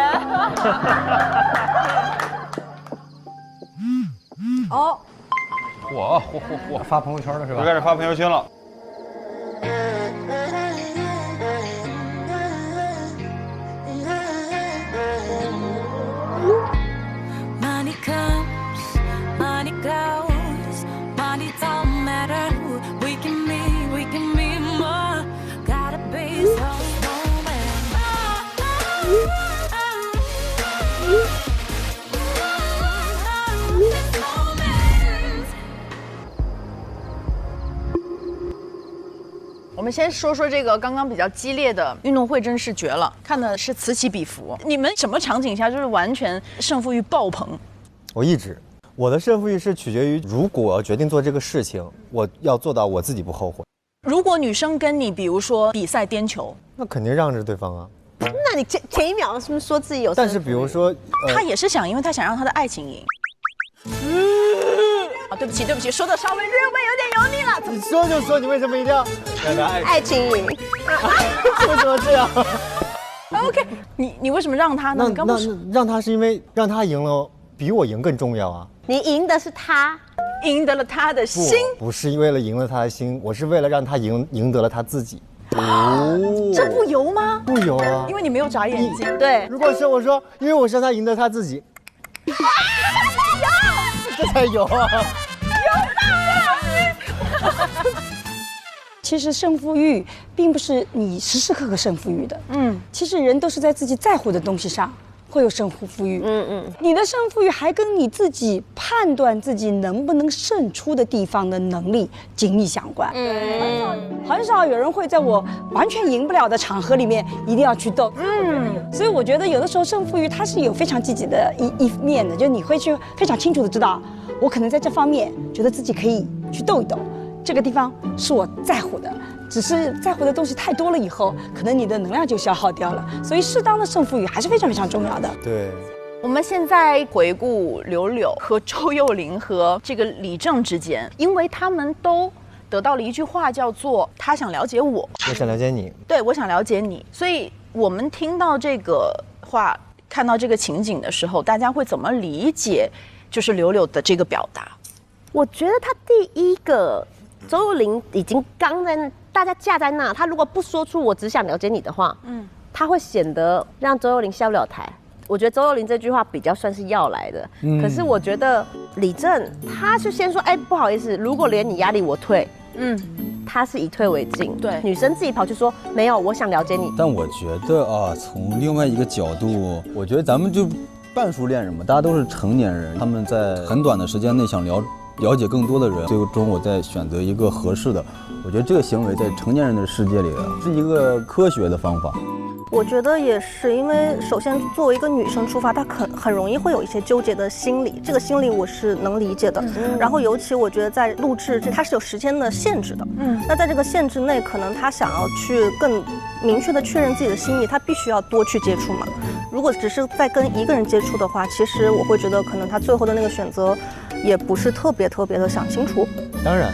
Speaker 6: 哦。
Speaker 7: 嚯！
Speaker 16: 发朋友圈了是吧？
Speaker 7: 就开始发朋友圈了。
Speaker 18: Money comes, money goes, money don't matter who we can be more. Gotta be so
Speaker 19: 们先说说这个刚刚比较激烈的运动会，真是绝了，看的是此起彼伏。你们什么场景下就是完全胜负欲爆棚？
Speaker 13: 我的胜负欲是取决于，如果我要决定做这个事情，我要做到我自己不后悔。
Speaker 19: 如果女生跟你，比如说比赛颠球，
Speaker 13: 那肯定让着对方啊。
Speaker 3: 那你前一秒是不是说自己有？
Speaker 13: 但是比如说，
Speaker 19: 他也是想，因为他想让他的爱情赢。啊，对不起，说的稍微略微有点油腻了。
Speaker 13: 你说就说，你为什么一定要让他
Speaker 3: 爱情赢？
Speaker 13: 为什么这样
Speaker 19: ？OK， 你为什么让他呢？
Speaker 13: 那让他是因为让他赢了，比我赢更重要啊。
Speaker 3: 你赢的是他，
Speaker 19: 赢得了他的心。
Speaker 13: 不是为了赢了他的心，我是为了让他赢得了他自己。
Speaker 19: 这不油吗？
Speaker 13: 不油啊，
Speaker 19: 因为你没有眨眼睛。
Speaker 3: 对，
Speaker 13: 如果是我说，因为我是让他赢得他自己，这才油啊！
Speaker 20: 其实胜负欲并不是你时时刻刻胜负欲的，其实人都是在自己在乎的东西上会有胜负欲，你的胜负欲还跟你自己判断自己能不能胜出的地方的能力紧密相关，很少有人会在我完全赢不了的场合里面一定要去斗，所以我觉得有的时候胜负欲它是有非常积极的一面的，就你会去非常清楚的知道，我可能在这方面觉得自己可以去斗一斗，这个地方是我在乎的。只是在乎的东西太多了以后，可能你的能量就消耗掉了，所以适当的胜负欲还是非常非常重要的。
Speaker 13: 对，
Speaker 19: 我们现在回顾柳柳和周幼玲和这个李正之间，因为他们都得到了一句话，叫做“他想了解我，
Speaker 13: 我想了解你”。
Speaker 19: 对，我想了解你。所以我们听到这个话，看到这个情景的时候，大家会怎么理解？就是柳柳的这个表达。
Speaker 3: 我觉得他第一个，周幼玲已经刚在那。大家架在那，他如果不说出我只想了解你的话，他会显得让周幼玲下不了台。我觉得周幼玲这句话比较算是要来的，可是我觉得李正他就先说，不好意思，如果连你压力我退，他是以退为进。对，女生自己跑去说没有，我想了解你。
Speaker 13: 但我觉得啊，从另外一个角度，我觉得咱们就半熟恋人嘛，大家都是成年人，他们在很短的时间内想了解更多的人，最终我再选择一个合适的。我觉得这个行为在成年人的世界里是一个科学的方法。
Speaker 21: 我觉得也是，因为首先作为一个女生出发，她很容易会有一些纠结的心理，这个心理我是能理解的。然后尤其我觉得在录制它是有时间的限制的，那在这个限制内，可能她想要去更明确的确认自己的心意，她必须要多去接触嘛。如果只是在跟一个人接触的话，其实我会觉得可能她最后的那个选择也不是特别的想清楚。
Speaker 13: 当然。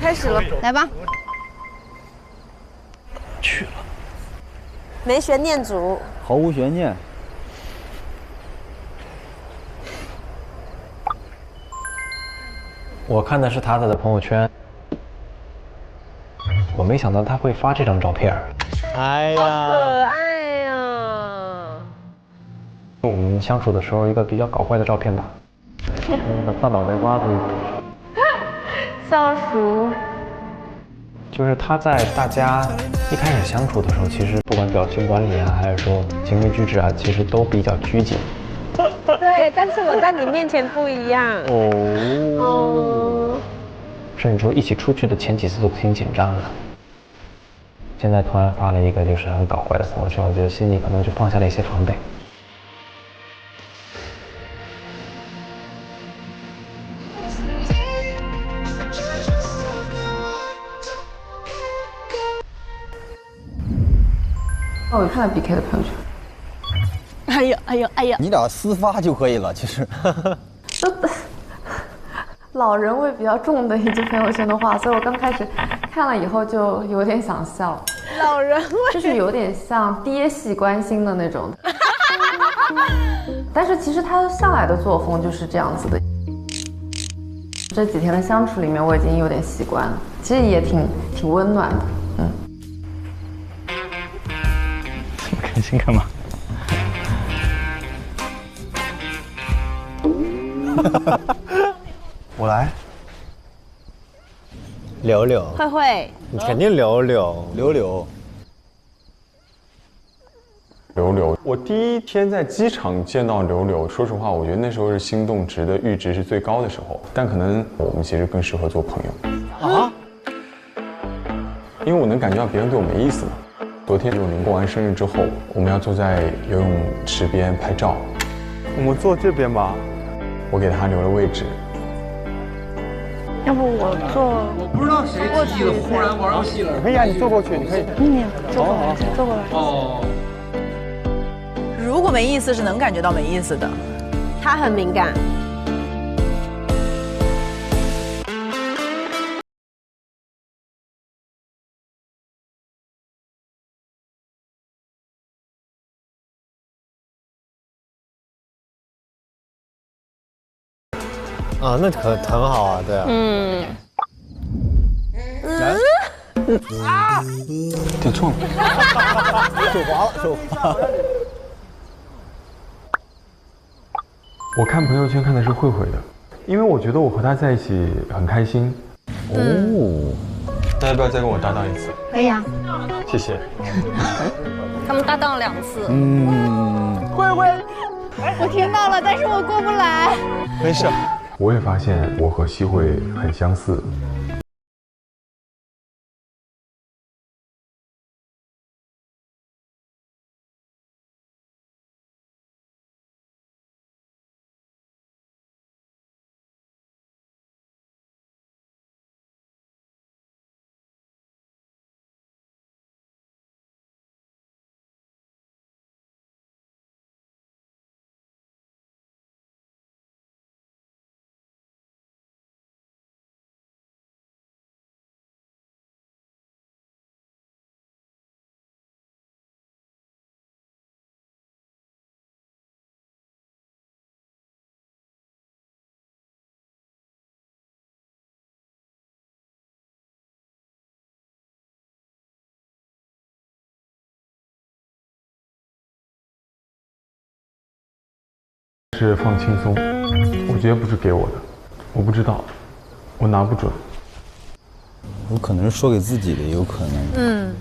Speaker 3: 开始了，来吧。
Speaker 10: 去了，
Speaker 3: 没悬念组，
Speaker 13: 毫无悬念。
Speaker 4: 我看的是他的朋友圈，我没想到他会发这张照片。
Speaker 13: 哎呀，
Speaker 3: 可爱呀！
Speaker 4: 我们相处的时候一个比较搞怪的照片吧，大脑袋瓜子。
Speaker 3: 笑鼠，
Speaker 4: 就是他在大家一开始相处的时候，其实不管表情管理啊，还是说行为举止啊，其实都比较拘谨。
Speaker 3: 对，但是我在你面前不一样。
Speaker 4: 甚至说一起出去的前几次都挺紧张的。现在突然发了一个就是很搞怪的朋友圈，我觉得心里可能就放下了一些防备。
Speaker 17: 我看了 BK 的朋友圈。
Speaker 19: 哎呀！
Speaker 13: 你俩私发就可以了，其实。
Speaker 17: 老人味比较重的一句朋友圈的话，所以我刚开始看了以后就有点想笑。
Speaker 3: 老人味
Speaker 17: 就是有点像爹系关心的那种。但是其实他向来的作风就是这样子的。这几天的相处里面，我已经有点习惯了，其实也挺温暖的，
Speaker 4: 开心干嘛？
Speaker 13: 我来。柳柳，
Speaker 3: 慧慧，
Speaker 13: 你肯定柳柳。柳柳，
Speaker 7: 柳柳，我第一天在机场见到柳柳，说实话，我觉得那时候是心动值的阈值是最高的时候，但可能我们其实更适合做朋友啊，因为我能感觉到别人对我没意思嘛。昨天柳林过完生日之后，我们要坐在游泳池边拍照，
Speaker 2: 我们坐这边吧，
Speaker 7: 我给他留了位置。
Speaker 21: 要不我坐？
Speaker 1: 我不知道谁提议的，忽然玩游戏了。
Speaker 2: 可以啊，你坐过去，你可以。
Speaker 21: 你坐过来，坐过来。
Speaker 1: 哦。
Speaker 19: 如果没意思，是能感觉到没意思的。
Speaker 3: 他很敏感。
Speaker 22: 啊，那很好啊，对啊。
Speaker 7: 啊！点错了，
Speaker 22: 手滑了，手滑了。
Speaker 5: 我看朋友圈看的是慧慧的，因为我觉得我和她在一起很开心。
Speaker 7: 哦，那要不要再跟我搭档一次？
Speaker 21: 可以啊，
Speaker 7: 谢谢。
Speaker 21: 他们搭档了2次。
Speaker 2: 慧慧，
Speaker 12: 我听到了，但是我过不来。
Speaker 7: 没事。
Speaker 5: 我也发现我和西慧很相似。是放轻松，我觉得不是给我的，我不知道，我拿不准。
Speaker 13: 我可能是说给自己的，也有可能。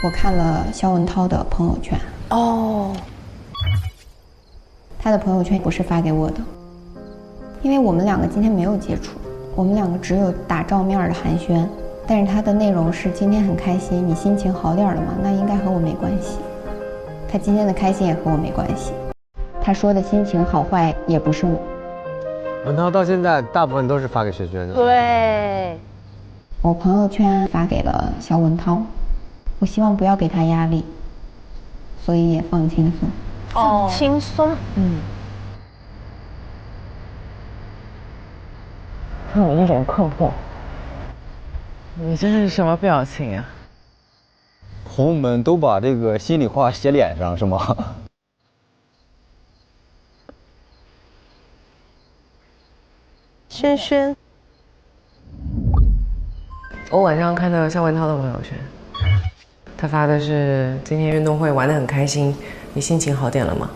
Speaker 17: 我看了肖文涛的朋友圈。
Speaker 21: 哦。
Speaker 17: 他的朋友圈不是发给我的，因为我们2个今天没有接触，我们2个只有打照面的寒暄。但是他的内容是今天很开心，你心情好点了吗？那应该和我没关系。他今天的开心也和我没关系。他说的心情好坏也不是我。
Speaker 22: 文涛到现在大部分都是发给轩轩的。
Speaker 3: 对。
Speaker 17: 我朋友圈发给了肖文涛，我希望不要给他压力，所以也放轻松。
Speaker 21: 哦，轻松。
Speaker 15: 我一脸困惑。你这是什么表情啊？
Speaker 13: 朋友们都把这个心里话写脸上是吗？
Speaker 3: 轩轩，
Speaker 15: 我晚上看到肖文涛的朋友圈，他发的是今天运动会玩得很开心，你心情好点了吗？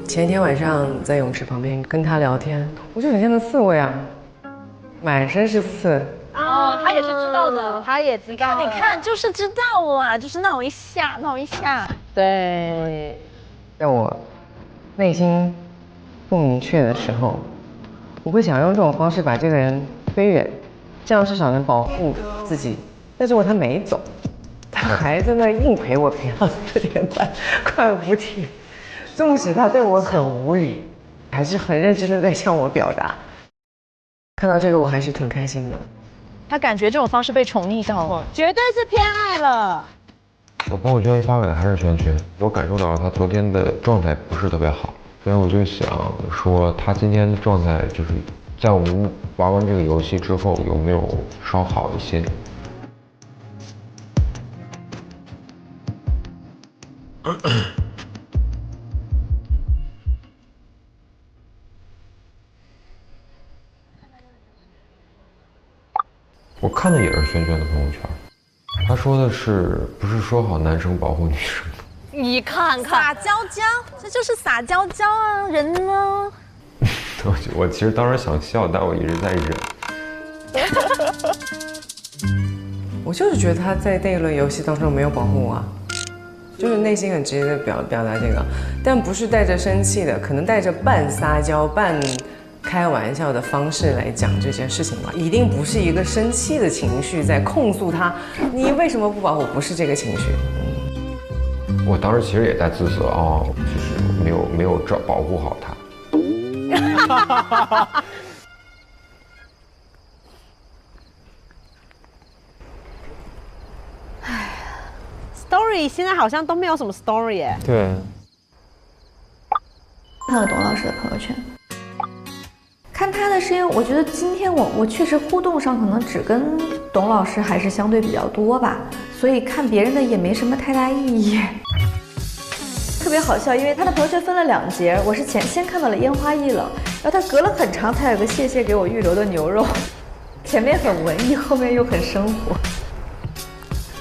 Speaker 15: 前一天晚上在泳池旁边跟他聊天，我就很像那刺猬啊，满身是刺。
Speaker 21: 哦，他也是知道的，他也知道。你看，就是知道啊，就是闹一下，闹一下。
Speaker 15: 对，在我内心不明确的时候，我会想用这种方式把这个人推远，这样至少能保护自己。但是他没走，他还在那硬陪我陪到4点半，快5点。纵使他对我很无语，还是很认真的在向我表达。看到这个，我还是挺开心的。
Speaker 19: 他感觉这种方式被宠溺到了，绝对是偏爱了。
Speaker 8: 我朋友圈发给的还是轩轩，我感受到了他昨天的状态不是特别好，所以我就想说他今天的状态就是在我们玩完这个游戏之后有没有稍好一些。我看的也是轩轩的朋友圈，他说的是不是说好男生保护女生？
Speaker 21: 你看看，
Speaker 12: 撒娇娇，这就是撒娇娇啊！人呢？
Speaker 8: 我其实当时想笑，但我一直在忍。
Speaker 15: 我就是觉得他在那一轮游戏当中没有保护我，就是内心很直接的表达这个，但不是带着生气的，可能带着半撒娇、半开玩笑的方式来讲这件事情吧，一定不是一个生气的情绪在控诉他，你为什么不保护？不是这个情绪。
Speaker 8: 我当时其实也在自责哦，就是没有保护好他。
Speaker 3: story 现在好像都没有什么 story 耶。
Speaker 8: 对。
Speaker 12: 看了董老师的朋友圈，看他的是因为我觉得今天我确实互动上可能只跟董老师还是相对比较多吧，所以看别人的也没什么太大意义。特别好笑，因为他的朋友圈分了2节，我是先看到了烟花易冷，然后他隔了很长才有个谢谢给我预留的牛肉，前面很文艺，后面又很生活。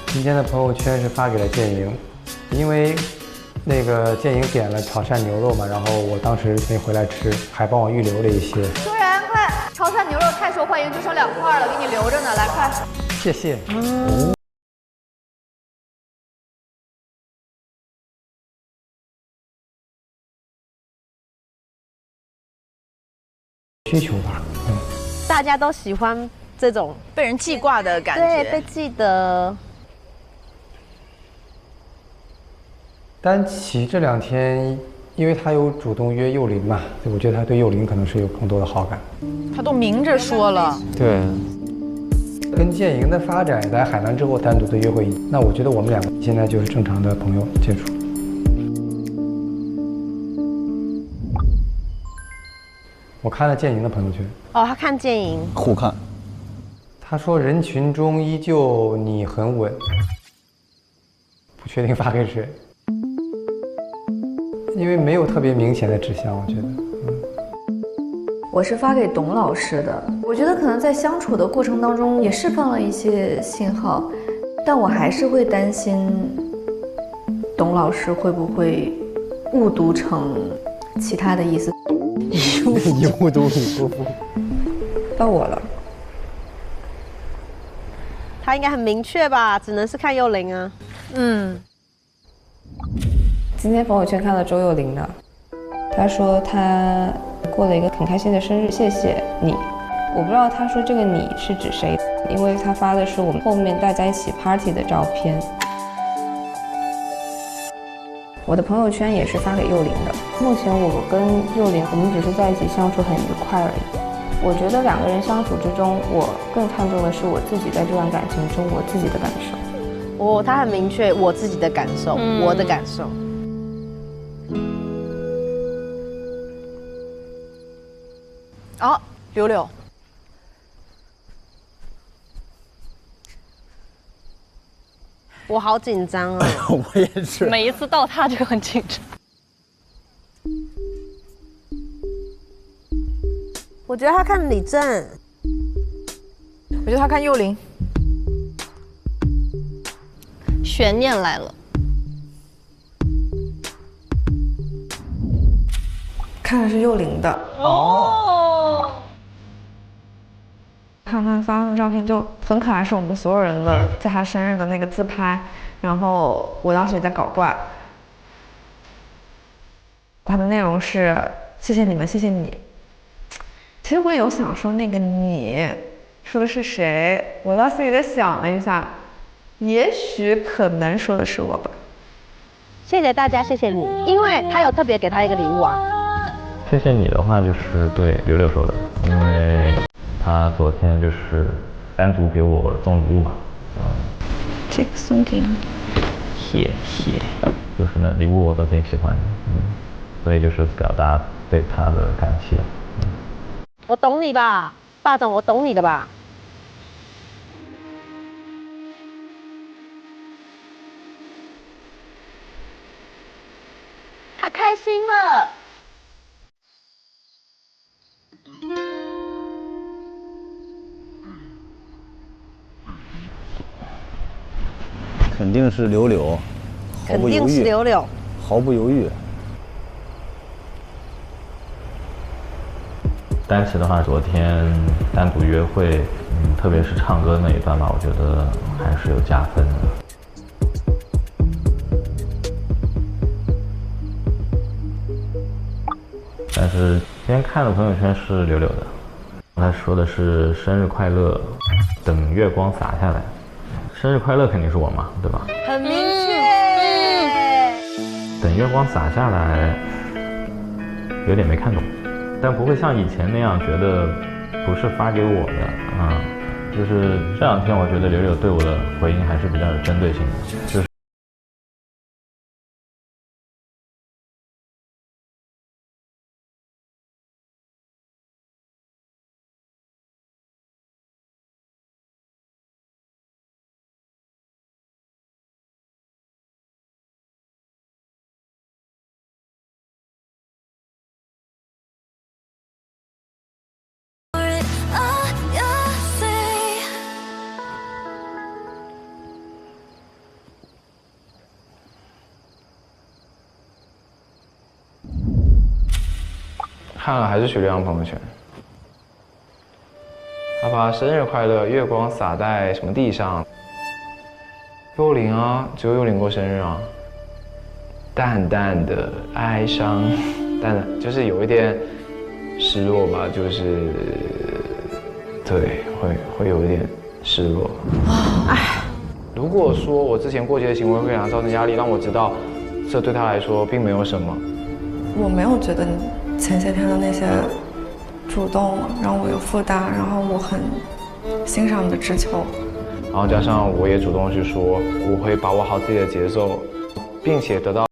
Speaker 16: 今天的朋友圈是发给了建莹，因为那个建莹点了潮汕牛肉嘛，然后我当时没回来吃，还帮我预留了一些。
Speaker 12: 突然快，潮汕牛肉太受欢迎，就剩2块了，给你留着呢，来快。
Speaker 16: 谢谢。需求吧，
Speaker 3: 大家都喜欢这种
Speaker 19: 被人记挂的感觉，
Speaker 3: 对，被记得。
Speaker 16: 丹琪这2天，因为他有主动约幼琳嘛，所以我觉得他对幼琳可能是有更多的好感。
Speaker 19: 他都明着说了。
Speaker 16: 对。跟建莹的发展，来海南之后单独的约会，那我觉得我们2个现在就是正常的朋友接触。我看了建莹的朋友圈。
Speaker 3: 哦，他看建莹。
Speaker 13: 互看。
Speaker 16: 他说人群中依旧你很稳，不确定发给谁，因为没有特别明显的指向，我觉得。
Speaker 12: 我是发给董老师的，我觉得可能在相处的过程当中也释放了一些信号，但我还是会担心董老师会不会误读成其他的意思。
Speaker 16: 一误读你夫妇。
Speaker 12: 到我了。
Speaker 3: 他应该很明确吧，只能是看幼琳啊。
Speaker 17: 今天朋友圈看到周幼琳的，她说她过了一个很开心的生日，谢谢你。我不知道她说这个你是指谁，因为她发的是我们后面大家一起 party 的照片。我的朋友圈也是发给幼琳的。目前我跟幼琳，我们只是在一起相处很愉快而已。我觉得2个人相处之中，我更看重的是我自己在这段感情中我自己的感受。
Speaker 3: 他很明确我自己的感受，我的感受。
Speaker 19: 哦，柳柳。
Speaker 3: 我好紧张啊！
Speaker 13: 我也是，
Speaker 9: 每一次到他就很紧张。
Speaker 3: 我觉得他看李正，
Speaker 19: 我觉得他看幼琳。
Speaker 9: 悬念来了，
Speaker 17: 看的是幼琳的哦。看他发的照片就很可爱，是我们所有人的在他生日的那个自拍，然后我当时也在搞怪。他的内容是谢谢你们，谢谢你。其实我也有想说那个你说的是谁，我当时也在想了一下，也许可能说的是我吧。
Speaker 3: 谢谢大家，谢谢你，因为他有特别给他一个礼物啊。
Speaker 4: 谢谢你的话就是对柳柳说的，因为他昨天就是单独给我送礼物嘛，
Speaker 17: 这个送给你，
Speaker 4: 谢谢，就是那礼物我都挺喜欢的，所以就是表达对他的感谢。
Speaker 3: 我懂你吧，霸总，我懂你的吧。他开心了。
Speaker 13: 肯定是柳柳，毫不犹豫。
Speaker 3: 肯定是柳柳，
Speaker 13: 毫不犹豫。
Speaker 4: 丹琪的话，昨天单独约会，特别是唱歌那一段吧，我觉得还是有加分的。但是今天看的朋友圈是柳柳的，他说的是生日快乐，等月光洒下来。生日快乐肯定是我嘛，对吧？
Speaker 3: 很明确。
Speaker 4: 等月光洒下来，有点没看懂，但不会像以前那样觉得不是发给我的啊。就是这2天，我觉得柳柳对我的回应还是比较有针对性的，就是。看了还是许刘洋朋友圈，他发生日快乐，月光洒在什么地上？幽灵啊，只有幽灵过生日啊。淡淡的哀伤，淡淡就是有一点失落吧，就是对，会有一点失落。唉，如果说我之前过节的行为会给他造成压力，让我知道这对他来说并没有什么。
Speaker 12: 我没有觉得你前些天的那些主动让我有负担，然后我很欣赏你的直球，
Speaker 4: 然后加上我也主动去说我会把握好自己的节奏，并且得到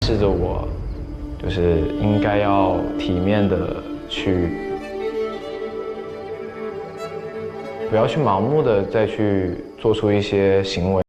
Speaker 4: 试着我就是应该要体面的去，不要去盲目的再去做出一些行为。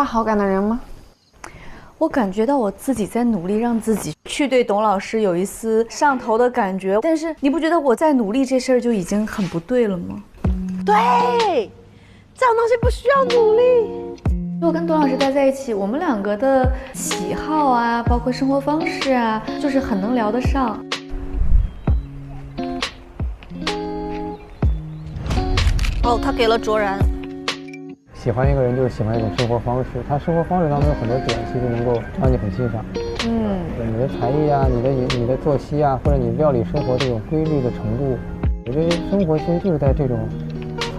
Speaker 12: 好感的人吗？我感觉到我自己在努力让自己去对董老师有一丝上头的感觉，但是你不觉得我在努力这事儿就已经很不对了吗？
Speaker 3: 对，这种东西不需要努力。
Speaker 12: 我跟董老师待在一起，我们2个的喜好啊，包括生活方式啊，就是很能聊得上。
Speaker 21: 哦，他给了卓然。
Speaker 16: 喜欢一个人就是喜欢一种生活方式，他生活方式当中有很多点其实能够让你很欣赏。你的才艺啊，你的作息啊，或者你料理生活这种规律的程度，我觉得生活其实就是在这种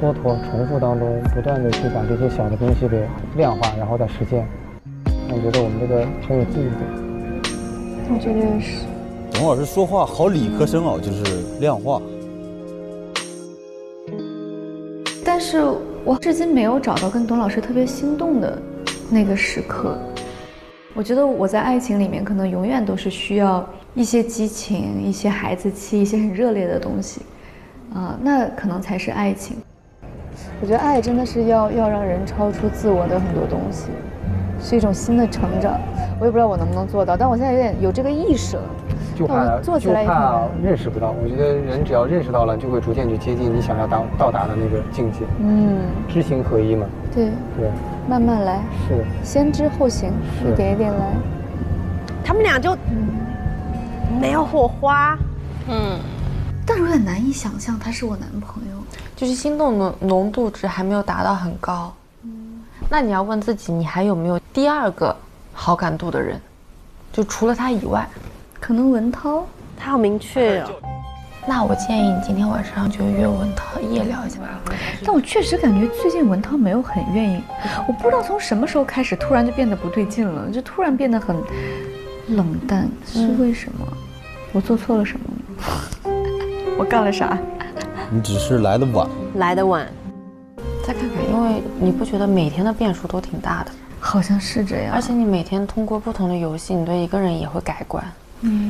Speaker 16: 蹉跎重复当中，不断的去把这些小的东西给量化，然后再实现。我觉得我们这个很有记忆点。
Speaker 12: 我觉得也是。
Speaker 13: 董老师说话好理科生哦，就是量化。
Speaker 12: 但是我至今没有找到跟董老师特别心动的那个时刻。我觉得我在爱情里面可能永远都是需要一些激情、一些孩子气、一些很热烈的东西，那可能才是爱情。我觉得爱真的是要让人超出自我的很多东西，是一种新的成长。我也不知道我能不能做到，但我现在有点有这个意识了。
Speaker 16: 就怕认识不到。我觉得人只要认识到了，就会逐渐去接近你想要到达的那个境界。知行合一嘛。
Speaker 12: 对，慢慢来。
Speaker 16: 是。
Speaker 12: 先知后行，一点一点来。
Speaker 3: 他们俩就没有火花。
Speaker 12: 但是有点难以想象他是我男朋友，
Speaker 17: 就是心动的浓度值还没有达到很高。那你要问自己，你还有没有第2个好感度的人？就除了他以外。
Speaker 12: 可能文涛，
Speaker 3: 他好明确哦。
Speaker 17: 那我建议你今天晚上就约文涛夜聊一下吧。
Speaker 12: 但我确实感觉最近文涛没有很愿意，我不知道从什么时候开始突然就变得不对劲了，就突然变得很冷淡，是为什么？我做错了什么吗？我干了啥？
Speaker 13: 你只是来的晚。
Speaker 3: 来的晚。
Speaker 17: 再看看，因为你不觉得每天的变数都挺大的？
Speaker 12: 好像是这样。
Speaker 17: 而且你每天通过不同的游戏，你对一个人也会改观。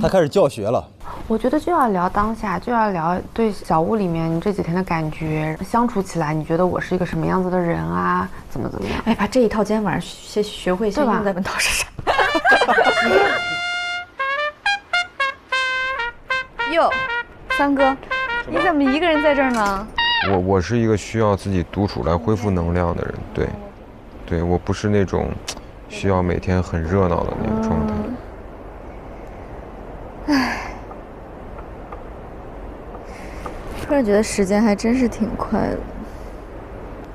Speaker 13: 他开始教学了。
Speaker 17: 我觉得就要聊当下，就要聊对小屋里面你这几天的感觉，相处起来你觉得我是一个什么样子的人啊？怎么样？
Speaker 12: 哎，把这一套今天晚上先学会，先用在文涛身上。哟，三哥，你怎么一个人在这儿呢？
Speaker 8: 我是一个需要自己独处来恢复能量的人，对，我不是那种需要每天很热闹的那个状态。
Speaker 12: 唉，突然觉得时间还真是挺快的，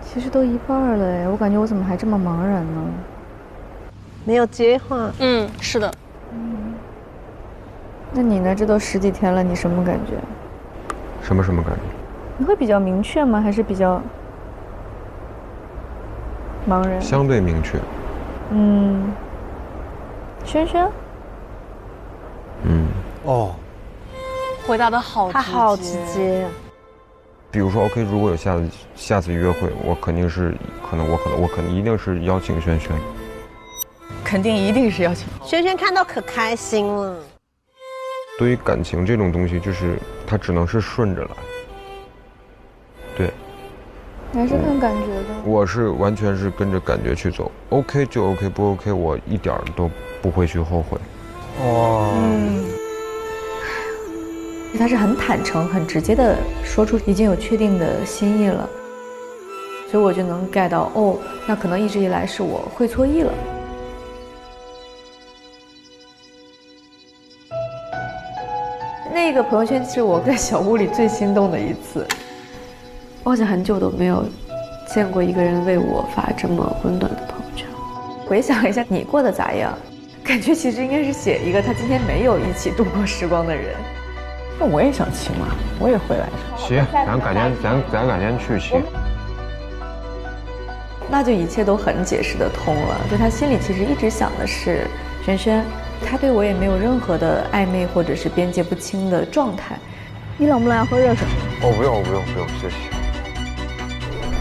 Speaker 12: 其实都一半了哎，我感觉我怎么还这么茫然呢？
Speaker 3: 没有接话。
Speaker 9: 是的。
Speaker 12: 那你呢？这都10几天了，你什么感觉？
Speaker 8: 什么感觉？
Speaker 12: 你会比较明确吗？还是比较茫然？
Speaker 8: 相对明确。
Speaker 12: 轩轩。
Speaker 19: 哦，回答的好，
Speaker 3: 他好直接。
Speaker 8: 比如说 ，OK， 如果有下次约会，我肯定一定是邀请轩轩。
Speaker 19: 肯定一定是邀请。
Speaker 3: 轩轩看到可开心了。
Speaker 8: 对于感情这种东西，就是它只能是顺着来。对。
Speaker 12: 还是看感觉的。
Speaker 8: 我是完全是跟着感觉去走 ，OK 就 OK， 不 OK 我一点都不会去后悔。
Speaker 12: 他是很坦诚、很直接的说出已经有确定的心意了，所以我就能 get 到，哦，那可能一直以来是我会错意了。那个朋友圈是我在小屋里最心动的一次，我好像很久都没有见过一个人为我发这么温暖的朋友圈。回想一下你过得咋样，感觉其实应该是写一个他今天没有一起度过时光的人。
Speaker 19: 那我也想骑马，我也回来。
Speaker 8: 行，咱改天去骑。
Speaker 12: 那就一切都很解释得通了。就他心里其实一直想的是轩轩，他对我也没有任何的暧昧或者是边界不清的状态。你冷不冷？喝热水？
Speaker 8: 哦，不用，谢谢。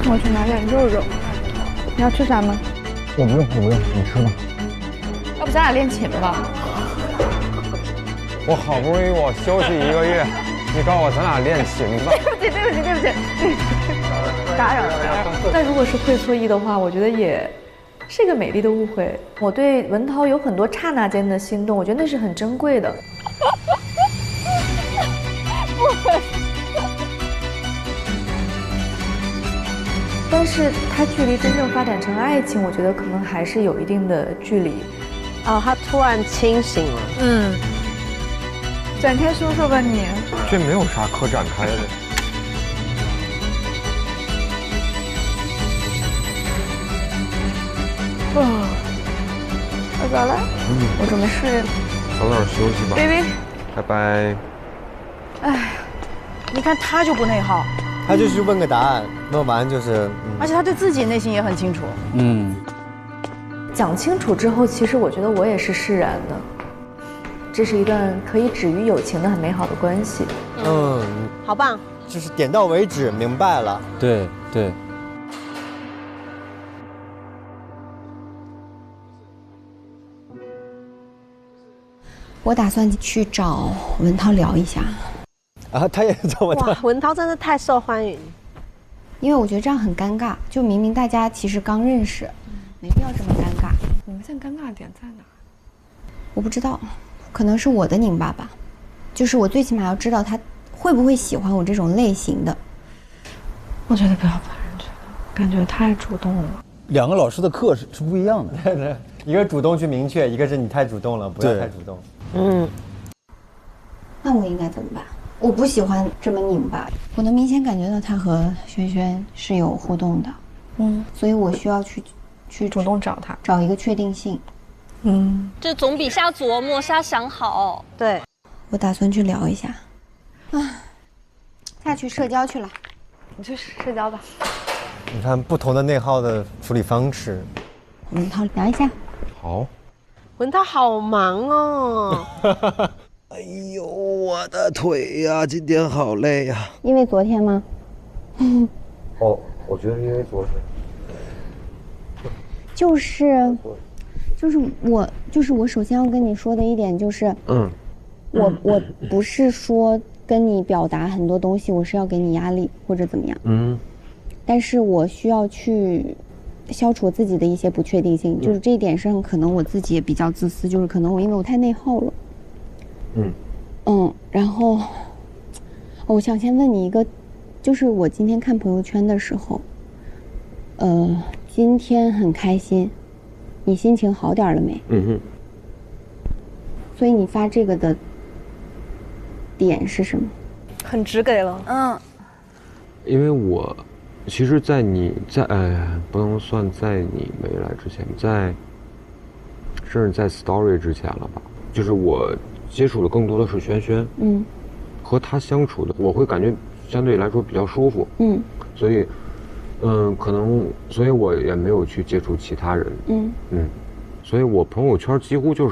Speaker 12: 我去拿点肉肉。你要吃啥吗？
Speaker 8: 我不用，你吃吧。
Speaker 12: 要不咱俩练琴吧？
Speaker 8: 我好不容易我休息1个月，你告诉我咱俩练琴吧。
Speaker 12: 对不起，打扰了。那如果是会错意的话，我觉得也是一个美丽的误会。我对文涛有很多刹那间的心动，我觉得那是很珍贵的。但是他距离真正发展成爱情，我觉得可能还是有一定的距离。
Speaker 3: 哦，他突然清醒了。
Speaker 12: 展开说说吧你。
Speaker 8: 这没有啥可展开的。
Speaker 12: 我走了，我准备睡了。
Speaker 8: 早点休息吧
Speaker 12: ，baby，
Speaker 8: 拜拜。
Speaker 19: 哎，你看他就不内耗，
Speaker 22: 他就去问个答案，问完就是。
Speaker 19: 而且他对自己内心也很清楚。
Speaker 12: 讲清楚之后，其实我觉得我也是释然的。这是一段可以止于友情的很美好的关系。
Speaker 3: 好棒，
Speaker 22: 就是点到为止，明白了。
Speaker 13: 对。
Speaker 6: 我打算去找文涛聊一下。
Speaker 22: 啊，他也找文涛。
Speaker 3: 哇，文涛真的太受欢迎。
Speaker 6: 因为我觉得这样很尴尬，就明明大家其实刚认识，没必要这么尴尬。
Speaker 19: 你们现在尴尬点在哪？
Speaker 6: 我不知道。可能是我的拧巴吧，就是我最起码要知道他会不会喜欢我这种类型的。
Speaker 19: 我觉得不要把人觉得，感觉太主动了。
Speaker 13: 2个老师的课是不一样的。
Speaker 22: 对，一个主动去明确，一个是你太主动了，不要太主动。
Speaker 6: 那我应该怎么办？我不喜欢这么拧巴，我能明显感觉到他和轩轩是有互动的。所以我需要去
Speaker 19: 主动找他，
Speaker 6: 找一个确定性。
Speaker 9: 这总比瞎琢磨瞎想好。
Speaker 3: 对，
Speaker 6: 我打算去聊一下。下去社交去了。
Speaker 12: 你去社交吧。
Speaker 22: 你看不同的内耗的处理方式。
Speaker 6: 文涛聊一下。
Speaker 8: 好。
Speaker 3: 文涛好忙哦。
Speaker 22: 哎呦，我的腿呀，今天好累呀。
Speaker 6: 因为昨天吗？
Speaker 8: 哦，我觉得因为昨天。
Speaker 6: 就是我首先要跟你说的一点就是，我不是说跟你表达很多东西，我是要给你压力或者怎么样，但是我需要去消除自己的一些不确定性，就是这一点上可能我自己也比较自私，就是可能因为我太内耗了，然后我想先问你一个，就是我今天看朋友圈的时候，今天很开心，你心情好点了没？所以你发这个的点是什么？
Speaker 21: 很直给了。
Speaker 8: 因为我其实，不能算在你没来之前，甚至在 story 之前了吧。就是我接触的更多的是轩轩，和他相处的，我会感觉相对来说比较舒服，所以。所以我也没有去接触其他人，所以我朋友圈几乎就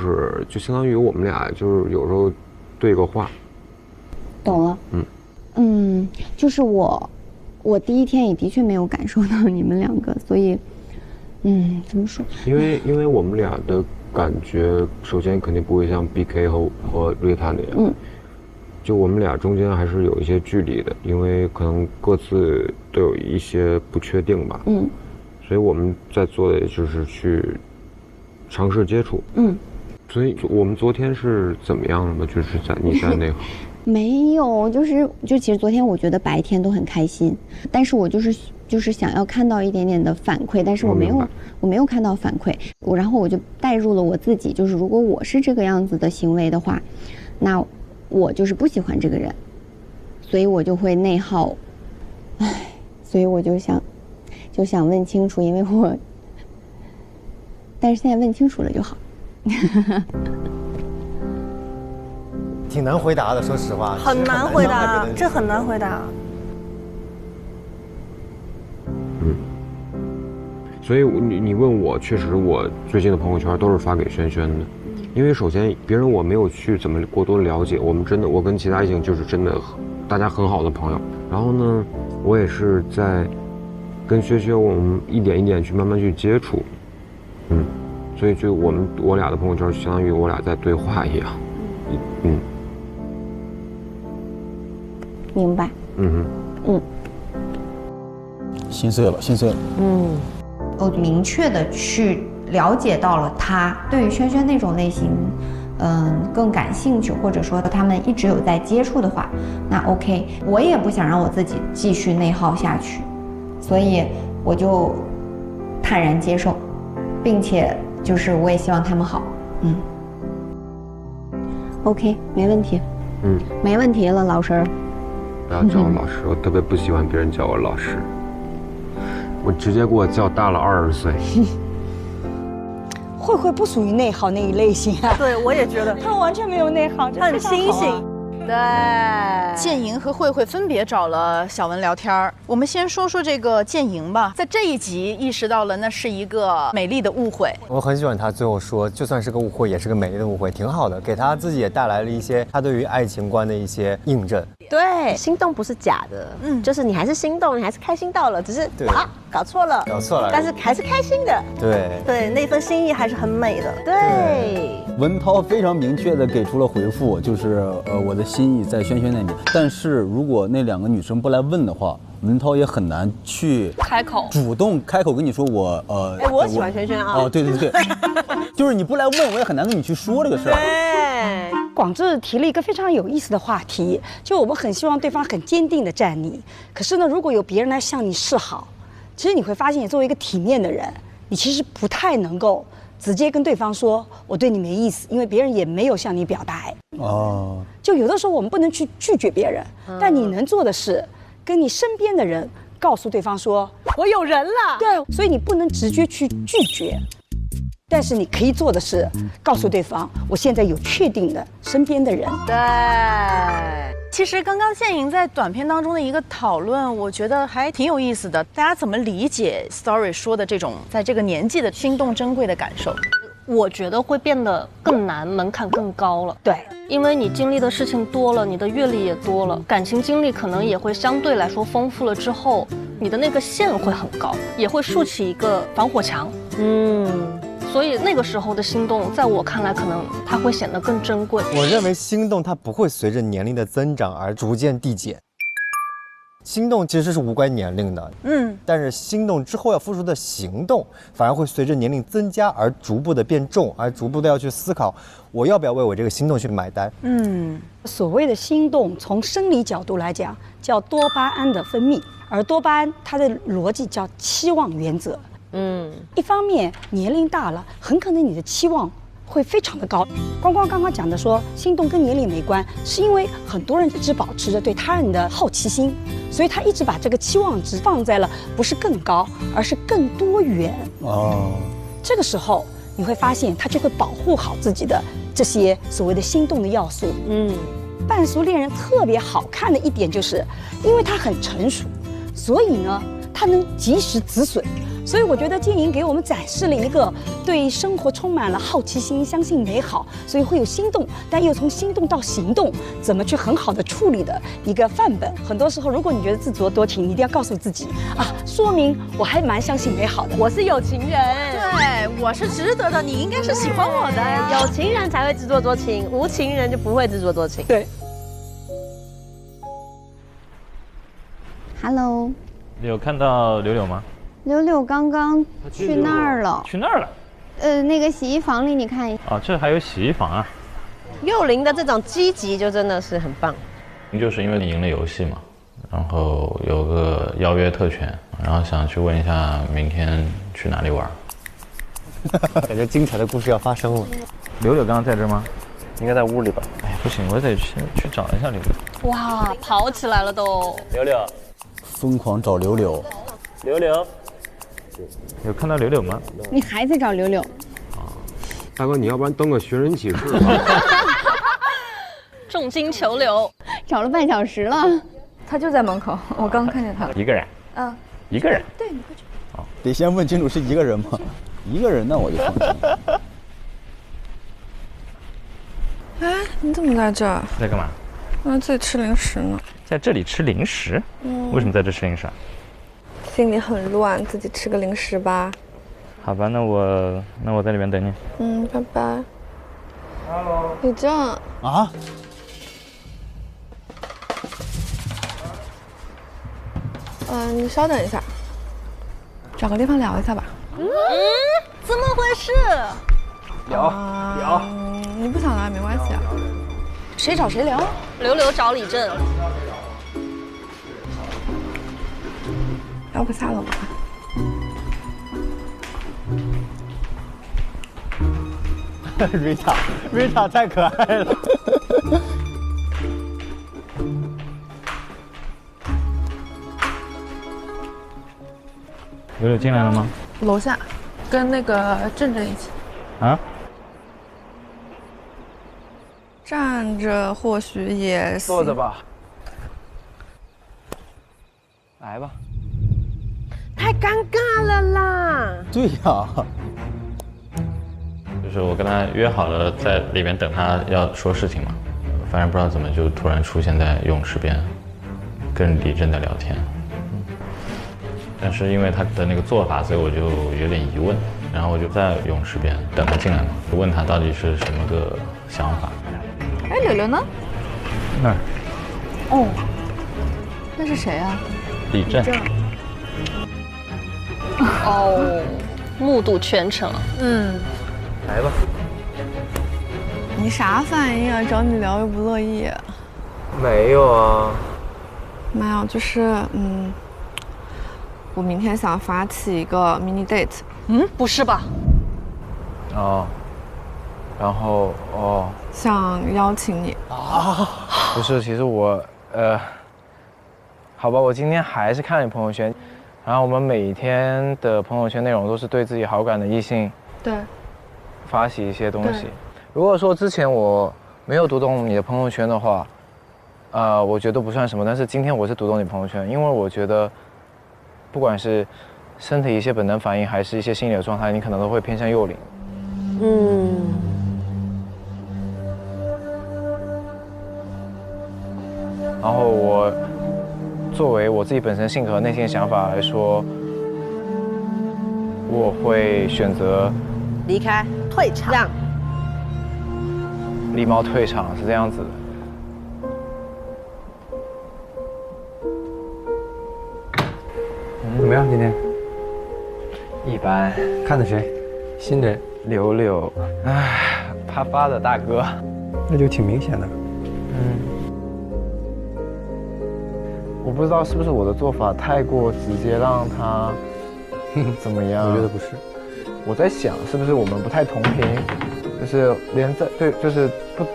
Speaker 8: 相当于我们俩就是有时候对个话。
Speaker 6: 懂了，就是我第一天也的确没有感受到你们两个，所以，怎么说？
Speaker 8: 因为我们俩的感觉，首先肯定不会像 BK 和瑞塔那样，就我们俩中间还是有一些距离的，因为可能各自都有一些不确定吧。所以我们在做的就是去尝试接触。所以我们昨天是怎么样的呢？就是你在那
Speaker 6: 没有，就其实昨天我觉得白天都很开心，但是我就是想要看到一点点的反馈，但是我没有看到反馈，然后我就带入了我自己，就是如果我是这个样子的行为的话，那我就是不喜欢这个人，所以我就会内耗，所以我就想问清楚，因为但是现在问清楚了就好。
Speaker 22: 挺难回答的，说实话。
Speaker 21: 很难回答，这很难回答。
Speaker 8: 所以你问我，确实我最近的朋友圈都是发给轩轩的。因为首先别人我没有去怎么过多了解，我跟其他异性就是真的大家很好的朋友。然后呢，我也是在跟轩轩我们一点一点去慢慢去接触，所以就我俩的朋友圈相当于我俩在对话一样，
Speaker 6: 明白。
Speaker 13: 心碎了。
Speaker 12: 我明确的去了解到了他对于轩轩那种类型，更感兴趣，或者说他们一直有在接触的话，那 OK， 我也不想让我自己继续内耗下去，所以我就坦然接受，并且就是我也希望他们好。OK， 没问题。没问题了，老师。
Speaker 8: 不要叫我老师，我特别不喜欢别人叫我老师，我直接给我叫大了20岁。
Speaker 20: 慧不属于内耗那一类型啊。
Speaker 21: 对，我也觉得
Speaker 20: 他完全没有内耗，
Speaker 21: 他很清醒。
Speaker 19: 对，建莹和慧分别找了小文聊天儿。我们先说说这个建莹吧，在这一集意识到了那是一个美丽的误会。
Speaker 22: 我很喜欢他最后说，就算是个误会，也是个美丽的误会，挺好的，给他自己也带来了一些他对于爱情观的一些印证。
Speaker 3: 对，心动不是假的，就是你还是心动，你还是开心到了，只是搞错了，但是还是开心的。
Speaker 21: 对，那份心意还是很美的。
Speaker 3: 对，
Speaker 13: 文涛非常明确的给出了回复，就是我的心意在轩轩那边，但是如果那两个女生不来问的话，文涛也很难去主动开口跟你说
Speaker 3: 我喜欢轩轩啊。
Speaker 13: 对，就是你不来问，我也很难跟你去说这个事儿。
Speaker 21: 对，
Speaker 20: 广志提了一个非常有意思的话题，就我们很希望对方很坚定的站你，可是呢，如果有别人来向你示好，其实你会发现，你作为一个体面的人，你其实不太能够直接跟对方说我对你没意思，因为别人也没有向你表达。就有的时候我们不能去拒绝别人，但你能做的是跟你身边的人告诉对方说
Speaker 3: 我有人了。
Speaker 20: 对，所以你不能直接去拒绝，但是你可以做的是告诉对方我现在有确定的身边的人。
Speaker 3: 对。
Speaker 19: 其实刚刚建莹在短片当中的一个讨论，我觉得还挺有意思的。大家怎么理解 Story 说的这种在这个年纪的心动珍贵的感受？
Speaker 21: 我觉得会变得更难，门槛更高了。
Speaker 20: 对，
Speaker 21: 因为你经历的事情多了，你的阅历也多了，感情经历可能也会相对来说丰富了之后，你的那个线会很高，也会竖起一个防火墙。所以那个时候的心动，在我看来，可能它会显得更珍贵。
Speaker 22: 我认为心动它不会随着年龄的增长而逐渐递减。心动其实是无关年龄的，但是心动之后要付出的行动，反而会随着年龄增加而逐步的变重，而逐步的要去思考，我要不要为我这个心动去买单。
Speaker 20: 所谓的心动，从生理角度来讲，叫多巴胺的分泌，而多巴胺它的逻辑叫期望原则。一方面年龄大了，很可能你的期望会非常的高。光刚刚讲的说心动跟年龄没关，是因为很多人一直保持着对他人的好奇心，所以他一直把这个期望值放在了不是更高，而是更多元。这个时候你会发现他就会保护好自己的这些所谓的心动的要素。半熟恋人特别好看的一点就是，因为他很成熟，所以呢他能及时止损。所以我觉得建莹给我们展示了一个对生活充满了好奇心、相信美好，所以会有心动，但又从心动到行动，怎么去很好的处理的一个范本。很多时候，如果你觉得自作多情，你一定要告诉自己啊，说明我还蛮相信美好的，
Speaker 3: 我是有情人，
Speaker 19: 对，我是值得的，你应该是喜欢我的呀。
Speaker 3: 有情人才会自作多情，无情人就不会自作多情。
Speaker 20: 对。
Speaker 11: Hello，
Speaker 10: 你有看到柳柳吗？
Speaker 11: 柳柳刚刚去那儿了。
Speaker 10: 去那儿了？
Speaker 11: 那个洗衣房里，你看一下。
Speaker 10: 哦，这还有洗衣房啊。
Speaker 3: 幼龄的这种积极就真的是很棒。
Speaker 4: 就是因为你赢了游戏嘛，然后有个邀约特权，然后想去问一下明天去哪里玩。
Speaker 22: 感觉精彩的故事要发生了。
Speaker 10: 柳柳刚刚在这吗？应该在屋里吧。哎，不行，我得去找一下柳柳。
Speaker 21: 哇，跑起来了都。
Speaker 10: 柳柳，
Speaker 13: 疯狂找柳柳。
Speaker 10: 柳柳，有看到柳柳吗？
Speaker 11: 你还在找柳柳？
Speaker 14: 大哥，你要不然登个寻人启事吧。
Speaker 21: 重金求柳，
Speaker 11: 找了半小时了。
Speaker 12: 他就在门口，我刚看见他。
Speaker 10: 一个人？一个人？
Speaker 12: 对，你快去。
Speaker 13: 得先问清楚是一个人吗？一个人那我就放心。
Speaker 12: 哎，你怎么在这儿？
Speaker 10: 在干嘛？
Speaker 12: 我在这里吃零食呢。
Speaker 10: 在这里吃零食？为什么在这吃零食啊？
Speaker 12: 心里很乱，自己吃个零食吧。
Speaker 10: 好吧，那我在里面等你。
Speaker 12: 拜拜。Hello。李正。
Speaker 13: 啊？
Speaker 12: 你稍等一下，找个地方聊一下吧。
Speaker 21: 怎么回事？
Speaker 10: 有。
Speaker 12: 你不想聊也没关系啊。
Speaker 19: 谁找谁聊？
Speaker 21: 柳柳找李正。
Speaker 12: 要不下楼吧。
Speaker 22: Rita 太可爱了。
Speaker 10: 柳柳进来了吗？
Speaker 12: 楼下，跟那个正正一起。
Speaker 10: 啊？
Speaker 12: 站着或许也行。
Speaker 10: 坐着吧。来吧。
Speaker 3: 太尴尬了啦！
Speaker 13: 对呀。
Speaker 4: 就是我跟他约好了在里面等他要说事情嘛，反正不知道怎么就突然出现在泳池边，跟李正在聊天。但是因为他的那个做法，所以我就有点疑问，然后我就在泳池边等他进来嘛，就问他到底是什么个想法。
Speaker 12: 哎，柳柳呢？
Speaker 10: 那儿。
Speaker 12: 哦，那是谁啊？
Speaker 4: 李正。
Speaker 21: 哦，目睹全程。
Speaker 10: 来吧。
Speaker 12: 你啥反应啊？找你聊又不乐意。
Speaker 10: 没有啊。
Speaker 12: 没有，就是我明天想发起一个 mini date。
Speaker 21: 不是吧？
Speaker 10: 哦。然后
Speaker 12: 想邀请你。
Speaker 10: 不是，其实我好吧，我今天还是看了你朋友圈，然后我们每天的朋友圈内容都是对自己好感的异性。
Speaker 12: 对。
Speaker 10: 发起一些东西。如果说之前我没有读懂你的朋友圈的话，
Speaker 4: 我觉得不算什么，但是今天我是读懂你朋友圈，因为我觉得，不管是身体一些本能反应，还是一些心理的状态，你可能都会偏向幼龄。然后我作为我自己本身性格、内心想法来说，我会选择
Speaker 3: 离开、退场，
Speaker 4: 狸猫退场，是这样子的。
Speaker 16: 怎么样？今天
Speaker 4: 一般。
Speaker 16: 看的谁？新人
Speaker 4: 柳柳，唉，他发的大哥，
Speaker 16: 那就挺明显的。
Speaker 4: 我不知道是不是我的做法太过直接，让他怎么样？
Speaker 16: 我觉得不是。
Speaker 4: 我在想，是不是我们不太同频，就是连就是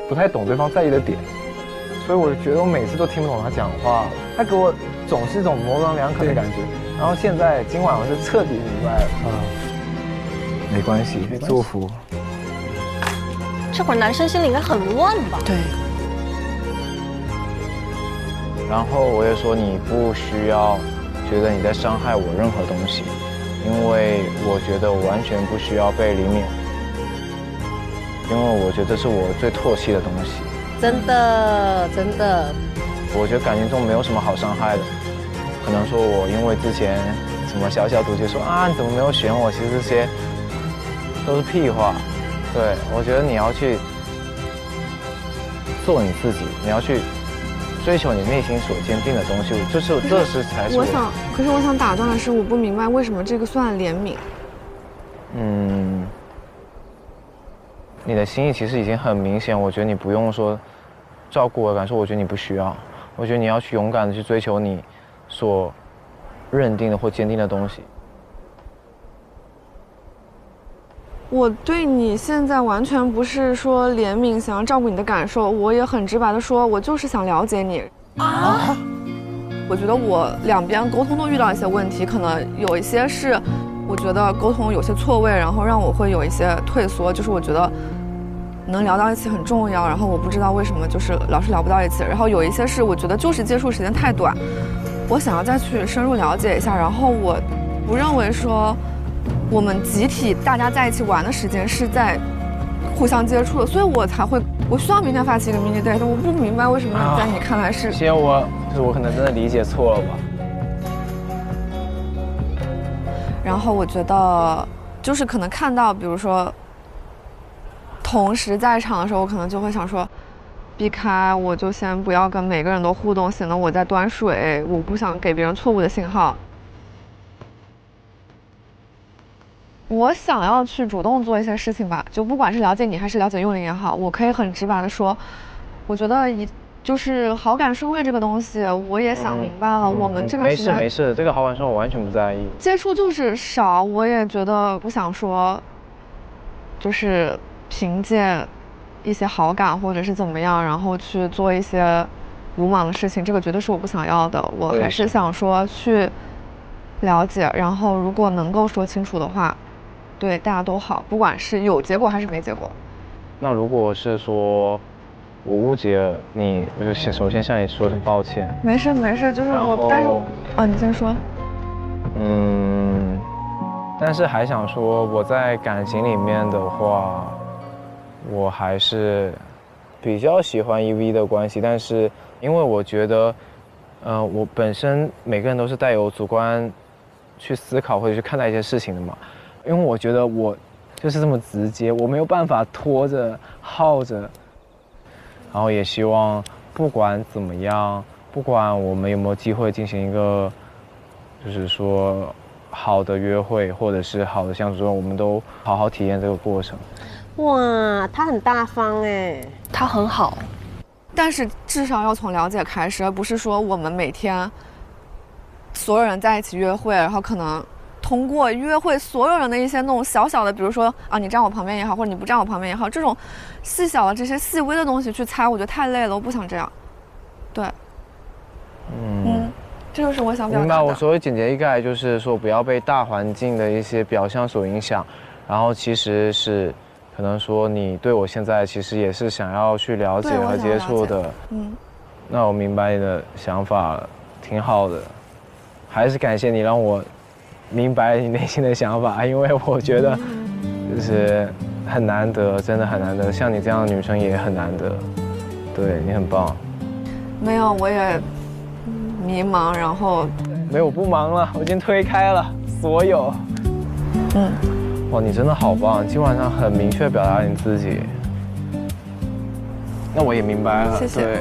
Speaker 4: 不太懂对方在意的点，所以我觉得我每次都听不懂他讲话，他给我总是一种模棱两可的感觉。然后今晚我是彻底明白了啊，没关系，祝福。
Speaker 9: 这会儿男生心里应该很乱吧？
Speaker 19: 对。
Speaker 4: 然后我也说，你不需要觉得你在伤害我任何东西，因为我觉得我完全不需要被怜悯，因为我觉得这是我最唾弃的东西。
Speaker 3: 真的，真的。
Speaker 4: 我觉得感情中没有什么好伤害的，可能说我因为之前什么小小赌气说啊你怎么没有选我，其实这些都是屁话。对，我觉得你要去做你自己，你要去追求你内心所坚定的东西，这才是
Speaker 12: 可是我想打断的是，我不明白为什么这个算怜悯。
Speaker 4: 你的心意其实已经很明显，我觉得你不用说照顾我的感受，我觉得你不需要。我觉得你要去勇敢的去追求你所认定的或坚定的东西。
Speaker 12: 我对你现在完全不是说怜悯，想要照顾你的感受，我也很直白的说，我就是想了解你啊。我觉得我两边沟通都遇到一些问题，可能有一些是我觉得沟通有些错位，然后让我会有一些退缩，就是我觉得能聊到一起很重要，然后我不知道为什么就是老是聊不到一起，然后有一些是我觉得就是接触时间太短，我想要再去深入了解一下，然后我不认为说我们集体大家在一起玩的时间是在互相接触的，所以我才会我需要明天发起一个 mini date， 我不明白为什么在你看来是。
Speaker 4: 其实我可能真的理解错了吧。
Speaker 12: 然后我觉得就是可能看到比如说同时在场的时候，我可能就会想说避开，我就先不要跟每个人都互动，显得我在端水，我不想给别人错误的信号。我想要去主动做一些事情吧，就不管是了解你还是了解幼龄也好，我可以很直白的说，我觉得就是好感顺位这个东西，我也想明白了。我们这个时间
Speaker 4: 没事，这个好感顺位我完全不在意。
Speaker 12: 接触就是少，我也觉得不想说，就是凭借一些好感或者是怎么样，然后去做一些鲁莽的事情，这个绝对是我不想要的。我还是想说去了解，然后如果能够说清楚的话，对大家都好，不管是有结果还是没结果。
Speaker 4: 那如果是说我误解了你，我就首先向你说声抱歉。
Speaker 12: 没事，就是我，但是你先说。
Speaker 4: 但是还想说，我在感情里面的话，我还是比较喜欢1v1的关系，但是因为我觉得，我本身每个人都是带有主观去思考或者去看待一些事情的嘛。因为我觉得我就是这么直接，我没有办法拖着耗着，然后也希望不管怎么样，不管我们有没有机会进行一个，就是说好的约会或者是好的相处中，我们都好好体验这个过程。
Speaker 3: 哇，他很大方哎，
Speaker 19: 他很好，
Speaker 12: 但是至少要从了解开始，而不是说我们每天所有人在一起约会，然后可能通过约会所有人的一些那种小小的，比如说啊你站我旁边也好，或者你不站我旁边也好，这种细小的这些细微的东西去猜，我觉得太累了，我不想这样。对，这就是我想表达的。
Speaker 4: 明白，我所谓简洁一概就是说，不要被大环境的一些表象所影响，然后其实是可能说你对我现在其实也是想要去了解和接触的。那我明白你的想法了，挺好的。还是感谢你让我明白你内心的想法，因为我觉得就是很难得，真的很难得。像你这样的女生也很难得，对你很棒。
Speaker 12: 没有，我也迷茫，然后
Speaker 4: 没有，我不忙了，我已经推开了所有。哇，你真的好棒，今晚上很明确表达你自己。那我也明白了，
Speaker 12: 谢谢。
Speaker 4: 对，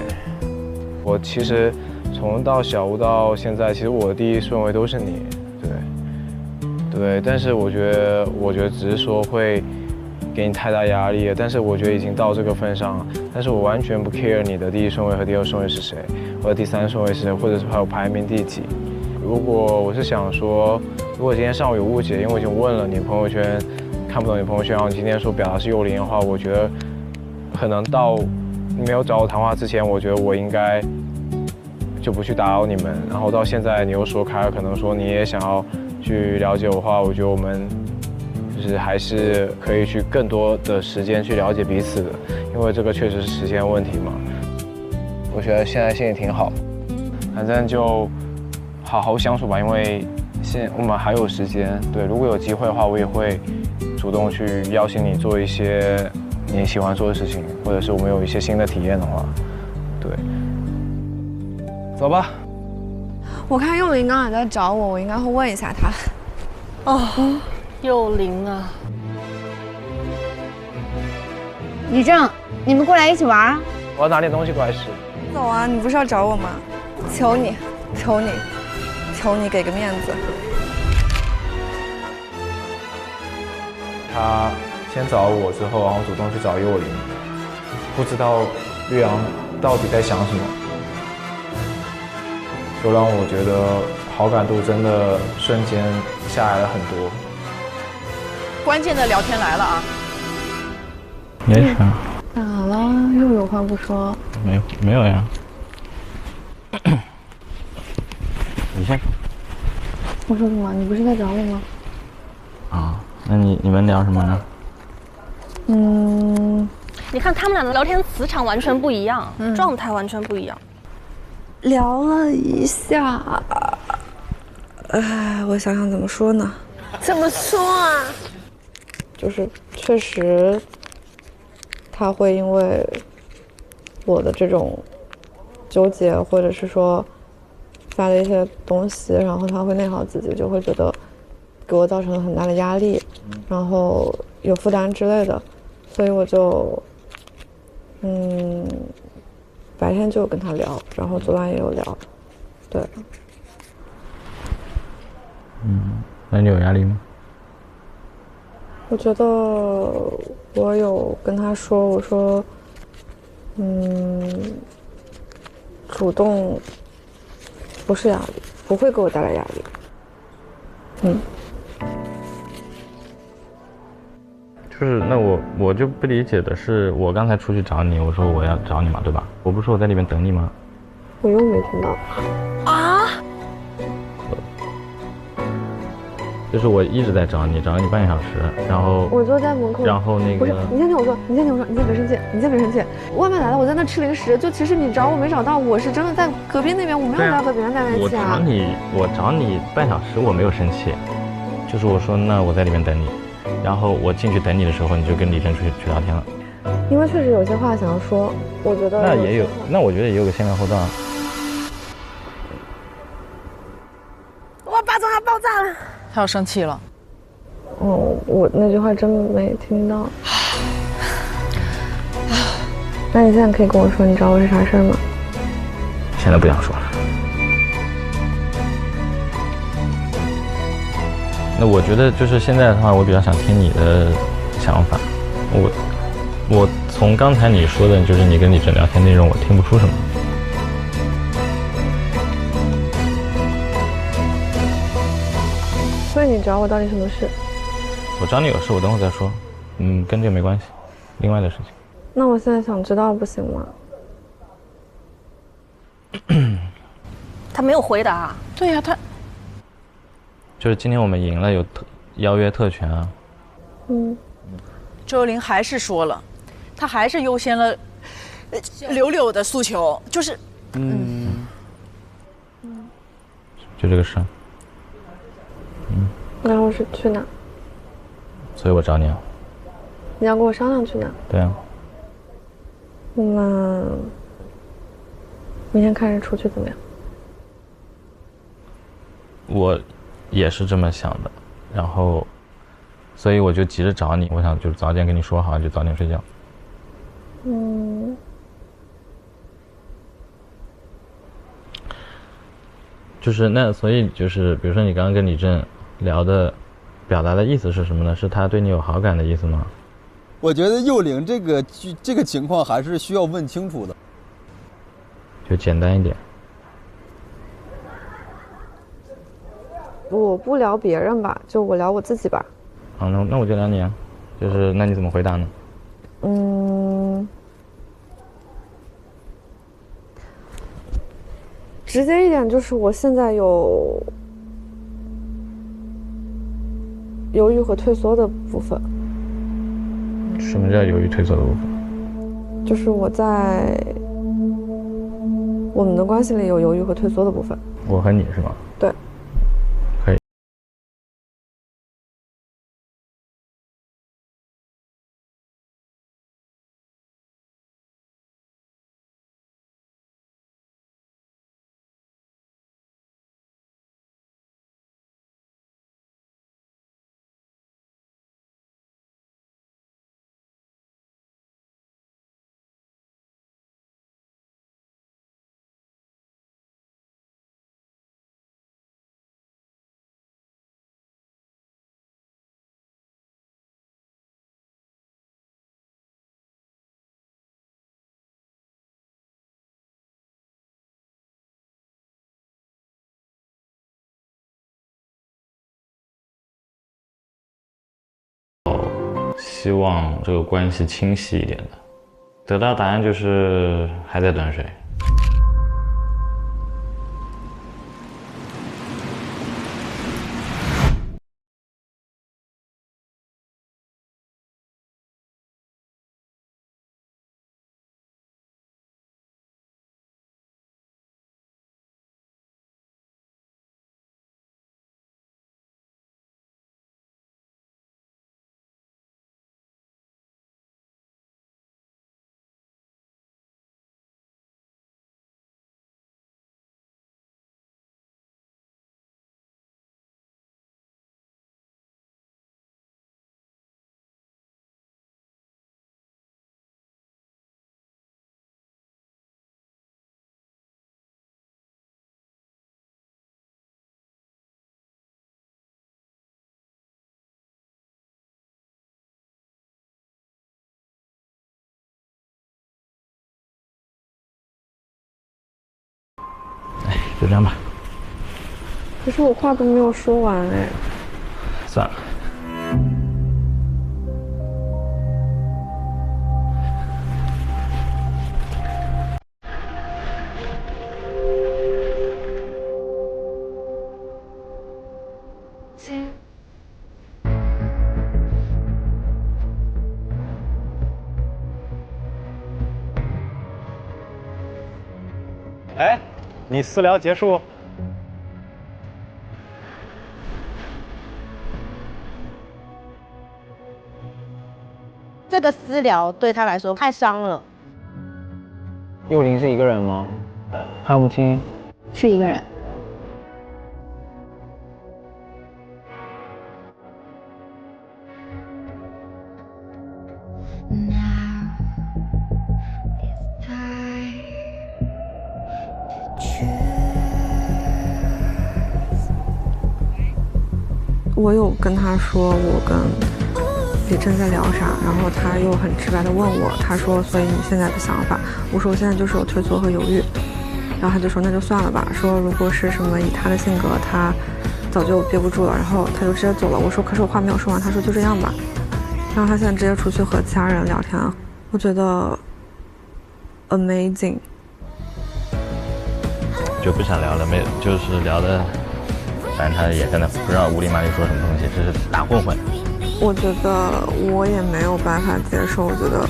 Speaker 4: 我其实从到小屋到现在，其实我的第一顺位都是你，对，但是我觉得只是说会给你太大压力了，但是我觉得已经到这个份上了，但是我完全不 care 你的第一顺位和第二顺位是谁，或者第三顺位是谁，或者是还有排名第几。如果我是想说，如果今天上午有误解，因为我已经问了你朋友圈，看不懂你朋友圈，然后你今天说表达是幽灵的话，我觉得可能到你没有找我谈话之前，我觉得我应该就不去打扰你们，然后到现在你又说开了，可能说你也想要去了解我的话，我觉得我们就是还是可以去更多的时间去了解彼此的，因为这个确实是时间问题嘛。我觉得现在心里挺好，反正就好好相处吧，因为我们还有时间。对，如果有机会的话，我也会主动去邀请你做一些你喜欢做的事情，或者是我们有一些新的体验的话，对。走吧。
Speaker 12: 我看幼玲刚才在找我，我应该会问一下她。
Speaker 9: 哦，幼玲啊，
Speaker 11: 李正，你们过来一起玩啊！
Speaker 4: 我要拿点东西过来吃。
Speaker 12: 走啊，你不是要找我吗？求你，求你，求你给个面子。
Speaker 4: 他先找我之后，然后主动去找幼玲，不知道岳阳到底在想什么，就让我觉得好感度真的瞬间下来了很多。
Speaker 19: 关键的聊天来了啊！
Speaker 5: 没事。
Speaker 12: 咋了？又有话不说？
Speaker 5: 没有呀。你先。
Speaker 12: 我说什么？你不是在找我吗？
Speaker 5: 啊，那你们聊什么呢？
Speaker 9: 你看他们俩的聊天磁场完全不一样，状态完全不一样。
Speaker 12: 聊了一下，我想想怎么说呢？
Speaker 9: 怎么说啊？
Speaker 12: 就是确实，他会因为我的这种纠结，或者是说发的一些东西，然后他会内耗自己，就会觉得给我造成了很大的压力，然后有负担之类的，所以我就白天就有跟他聊，然后昨晚也有聊，对。
Speaker 5: 那你有压力吗？
Speaker 12: 我觉得我有跟他说，我说，主动不是压力，不会给我带来压力。
Speaker 5: 就是那我就不理解的是，我刚才出去找你，我说我要找你嘛，对吧？我不是说我在里面等你吗？
Speaker 12: 我又没听到。
Speaker 9: 啊？
Speaker 5: 就是我一直在找你半个小时，然后
Speaker 12: 我就在门口，
Speaker 5: 然后那个
Speaker 12: 不是，你先听我说，你先别生气，外卖来了，我在那吃零食，就其实你找我没找到，我是真的在隔壁那边，我没有在和别人在一起啊。
Speaker 5: 我找你半小时，我没有生气，就是我说那我在里面等你，然后我进去等你的时候，你就跟李真去聊天了。
Speaker 12: 因为确实有些话想要说，我觉得
Speaker 5: 那我觉得也有个先断后断。
Speaker 9: 哇，巴掌要爆炸了！
Speaker 19: 他要生气了。
Speaker 12: 我那句话真没听到。那你现在可以跟我说你找我是啥事儿吗？
Speaker 5: 现在不想说了。那我觉得就是现在的话，我比较想听你的想法。我从刚才你说的，就是你跟李真聊天内容，我听不出什么。
Speaker 12: 所以你找我到底什么事？
Speaker 5: 我找你有事，我等会再说。跟这个没关系，另外的事情。
Speaker 12: 那我现在想知道不行吗？
Speaker 9: 他没有回答。
Speaker 19: 对呀，他
Speaker 5: 就是今天我们赢了，有邀约特权啊。
Speaker 19: 周幽灵还是说了，他还是优先了柳柳的诉求，就是
Speaker 5: 就这个事。
Speaker 12: 然后是去哪？
Speaker 5: 所以我找你啊。
Speaker 12: 你要跟我商量去哪？
Speaker 5: 对啊。
Speaker 12: 那明天看日出去怎么样？
Speaker 5: 我也是这么想的，然后，所以我就急着找你，我想就是早点跟你说好，就早点睡觉。就是那，所以就是比如说你刚刚跟李正聊的，表达的意思是什么呢？是他对你有好感的意思吗？
Speaker 13: 我觉得幼龄这个情况还是需要问清楚的。
Speaker 5: 就简单一点。
Speaker 12: 我不聊别人吧，就我聊我自己吧。
Speaker 5: 好，那我就聊你啊，就是那你怎么回答呢？
Speaker 12: 直接一点就是我现在有犹豫和退缩的部分。
Speaker 5: 什么叫犹豫退缩的部分？
Speaker 12: 就是我在我们的关系里有犹豫和退缩的部分。
Speaker 5: 我和你是吗？
Speaker 12: 对。
Speaker 5: 可以。希望这个关系清晰一点的，得到答案就是还在端水。就这样吧。
Speaker 12: 可是我话都没有说完哎。
Speaker 5: 算了。
Speaker 10: 哎，你私聊结束？
Speaker 3: 这个私聊对他来说太伤了。
Speaker 2: 幼龄是一个人吗？还有母亲？
Speaker 11: 是一个人。
Speaker 12: 我有跟他说我跟李正在聊啥，然后他又很直白的问我，他说所以你现在的想法？我说我现在就是有退缩和犹豫，然后他就说那就算了吧，说如果是什么以他的性格，他早就憋不住了，然后他就直接走了。我说可是我话没有说完，他说就这样吧，然后他现在直接出去和其他人聊天，我觉得 amazing。
Speaker 5: 就不想聊了，没有，就是聊的。反正他也跟他不知道无理麻里说什么东西，这是大混混。
Speaker 12: 我觉得我也没有办法接受，我觉得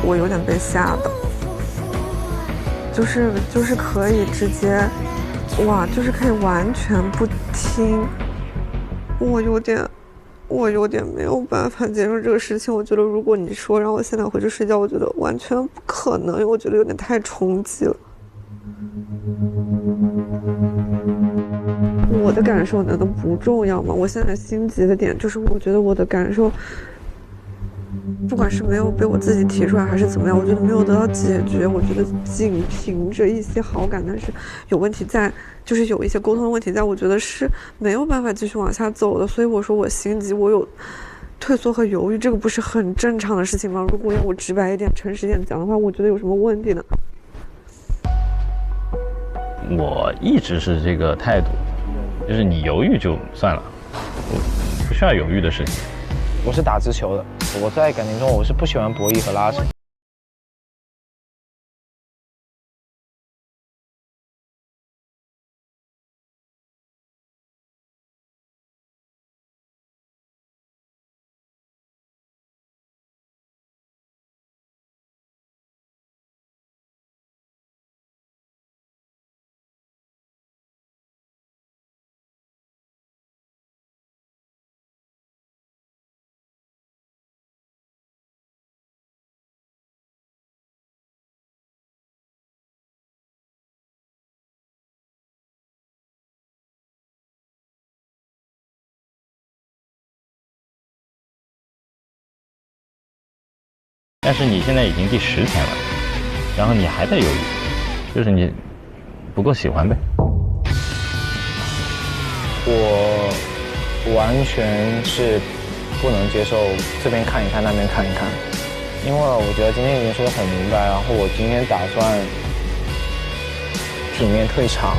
Speaker 12: 我有点被吓的。
Speaker 1: 就是可以直接，哇，就是可以完全不听。我有点没有办法接受这个事情。我觉得如果你说让我现在回去睡觉，我觉得完全不可能，因为我觉得有点太冲击了。我的感受难道不重要吗？我现在心急的点就是，我觉得我的感受，不管是没有被我自己提出来还是怎么样，我觉得没有得到解决。我觉得仅凭着一些好感，但是有问题在，就是有一些沟通的问题在，我觉得是没有办法继续往下走的。所以我说我心急，我有退缩和犹豫，这个不是很正常的事情吗？如果要我直白一点、诚实一点讲的话，我觉得有什么问题呢？
Speaker 5: 我一直是这个态度，就是你犹豫就算了，我不需要犹豫的事情。
Speaker 18: 我是打直球的，我在感情中我是不喜欢博弈和拉扯。
Speaker 5: 但是你现在已经第10天了，然后你还在犹豫，就是你不够喜欢呗。
Speaker 18: 我完全是不能接受这边看一看那边看一看，因为我觉得今天已经说得很明白，然后我今天打算体面退场。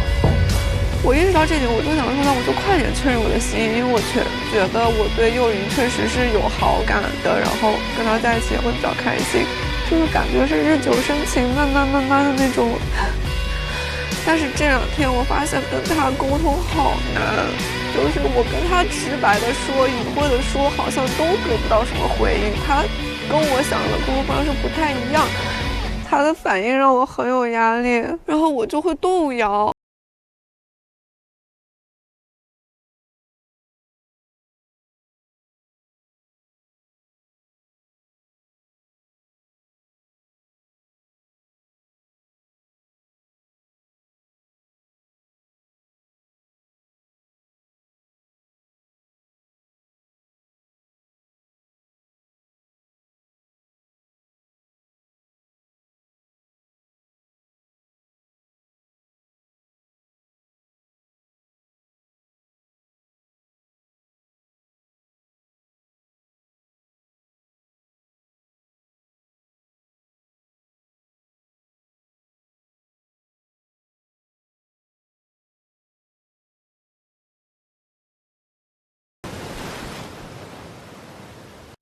Speaker 1: 我意识到这点，我就想说，那我就快点确认我的心意，因为我觉得我对幼林确实是有好感的，然后跟他在一起也会比较开心，就是感觉是日久生情，慢慢的那种。但是这2天我发现跟他沟通好难，就是我跟他直白的说、隐晦的说，好像都得不到什么回应，他跟我想的沟通方式不太一样，他的反应让我很有压力，然后我就会动摇。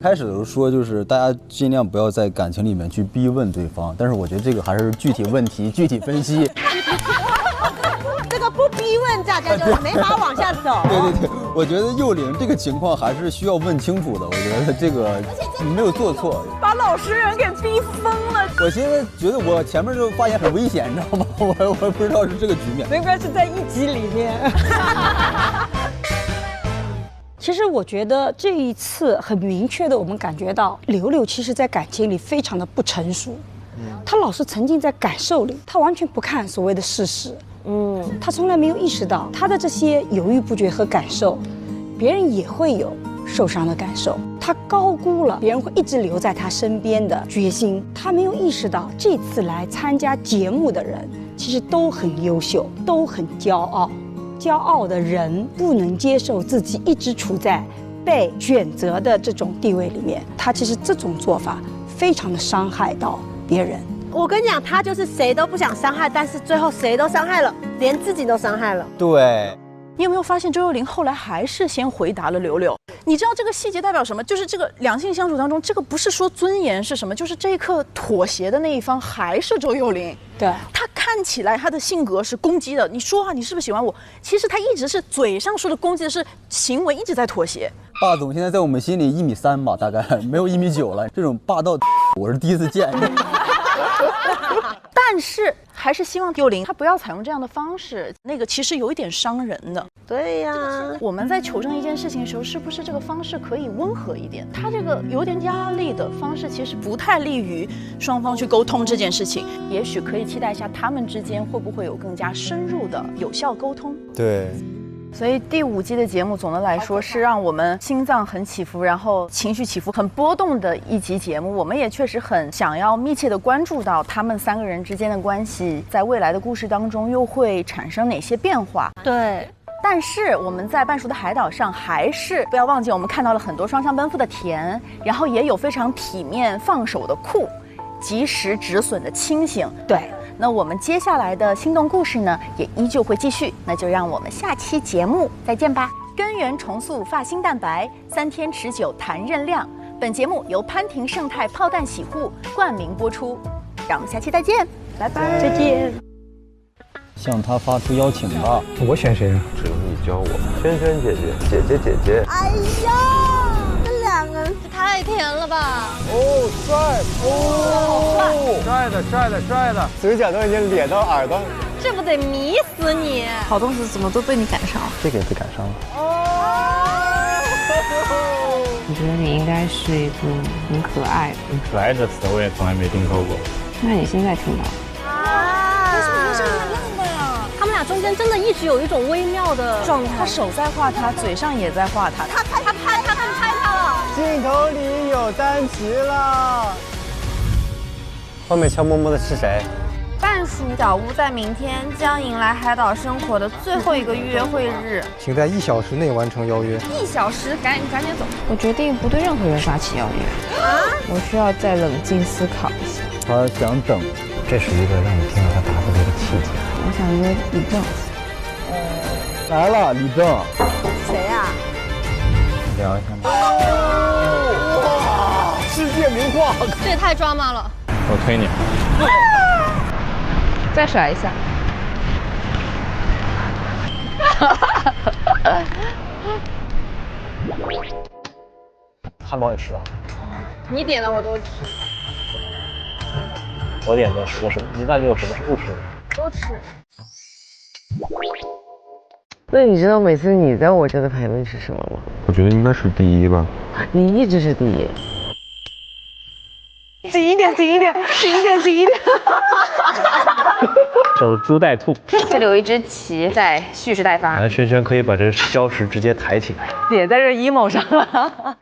Speaker 13: 开始的时候说，就是大家尽量不要在感情里面去逼问对方，但是我觉得这个还是具体问题具体分析。
Speaker 3: 这个不逼问，大家就没法往下走。
Speaker 13: 对，我觉得幼龄这个情况还是需要问清楚的。我觉得这个没有做错，
Speaker 19: 把老实人给逼疯了。
Speaker 13: 我现在觉得我前面就发言很危险，你知道吗？我不知道是这个局面。
Speaker 20: 没关系，在1集里面。其实我觉得这一次很明确的，我们感觉到柳柳其实在感情里非常的不成熟，他老是沉浸在感受里，他完全不看所谓的事实，他从来没有意识到他的这些犹豫不决和感受，别人也会有受伤的感受，他高估了别人会一直留在他身边的决心，他没有意识到这次来参加节目的人其实都很优秀，都很骄傲。骄傲的人不能接受自己一直处在被选择的这种地位里面，他其实这种做法非常的伤害到别人。
Speaker 3: 我跟你讲，他就是谁都不想伤害，但是最后谁都伤害了，连自己都伤害了。
Speaker 13: 对。
Speaker 19: 你有没有发现周幼玲后来还是先回答了柳柳？你知道这个细节代表什么？就是这个两性相处当中，这个不是说尊严是什么，就是这一刻妥协的那一方还是周幼玲。
Speaker 20: 对，
Speaker 19: 他看起来他的性格是攻击的，你说啊，你是不是喜欢我？其实他一直是嘴上说的攻击的，是行为一直在妥协。
Speaker 13: 霸总现在在我们心里1.3米吧，大概没有1.9米了。这种霸道，我是第一次见。
Speaker 19: 但是还是希望幽灵他不要采用这样的方式，那个其实有一点伤人的。
Speaker 3: 对呀，
Speaker 19: 我们在求证一件事情的时候，是不是这个方式可以温和一点？他这个有点压力的方式，其实不太利于双方去沟通这件事情。也许可以期待一下，他们之间会不会有更加深入的有效沟通？
Speaker 22: 对。
Speaker 19: 所以第5季的节目，总的来说是让我们心脏很起伏，然后情绪起伏很波动的一集节目。我们也确实很想要密切的关注到他们3个人之间的关系，在未来的故事当中又会产生哪些变化？
Speaker 3: 对。
Speaker 19: 但是我们在半熟的海岛上，还是不要忘记，我们看到了很多双向奔赴的甜，然后也有非常体面放手的酷，及时止损的清醒。对。那我们接下来的心动故事呢，也依旧会继续。那就让我们下期节目再见吧。根源重塑发型蛋白，3天持久弹韧亮。本节目由潘婷盛泰泡蛋洗护冠名播出。让我们下期再见，拜拜，
Speaker 3: 再见。
Speaker 13: 向他发出邀请吧。
Speaker 16: 我选谁啊？
Speaker 8: 只有你教我。萱萱姐姐，姐姐姐姐。
Speaker 11: 哎呀，这2个人太甜了吧！
Speaker 22: 哦，帅哦，帅的帅的帅的，嘴角都已经咧到耳朵。
Speaker 11: 这不得迷死你！好东西怎么都被你赶上了？
Speaker 5: 这个也被赶上了。
Speaker 17: 我觉得你应该是一个很可爱的。
Speaker 5: 可爱这词我也从来没听说过。
Speaker 17: 那你现在听到？
Speaker 11: 为什么会这么浪漫啊？他们俩中间真的一直有一种微妙的状态。
Speaker 19: 他手在画他，嘴上也在画他。
Speaker 11: 他拍他了。
Speaker 22: 镜头里有丹琪了。
Speaker 2: 后面悄摸摸的是谁？
Speaker 7: 半熟小屋在明天将迎来海岛生活的最后一个约会日，
Speaker 16: 请在1小时内完成邀约。
Speaker 7: 1小时，赶紧走。
Speaker 17: 我决定不对任何人发起邀约。我需要再冷静思考一下。
Speaker 13: 他想等，
Speaker 5: 这是一个让你听到他答复的一个契机。
Speaker 17: 我想约李正。
Speaker 13: 来了，李正。
Speaker 11: 谁呀？
Speaker 5: 聊一下吗？
Speaker 22: 哇，世界名画，
Speaker 11: 这也太抓马了。
Speaker 5: 我推你。
Speaker 17: 再甩一下。
Speaker 10: 汉堡也吃啊？
Speaker 11: 你点的我都吃。
Speaker 10: 我点的是什么？你那里有什么是不吃的？
Speaker 11: 都吃。
Speaker 15: 那你知道每次你在我这的排名是什么吗？
Speaker 8: 我觉得应该是第1吧。
Speaker 15: 你一直是第1。
Speaker 11: 紧一点。
Speaker 5: 守株待兔。
Speaker 17: 这里有一只棋在蓄势待发。
Speaker 5: 那萱萱可以把这礁石直接抬起来。
Speaker 15: 脸在这 emo 上了。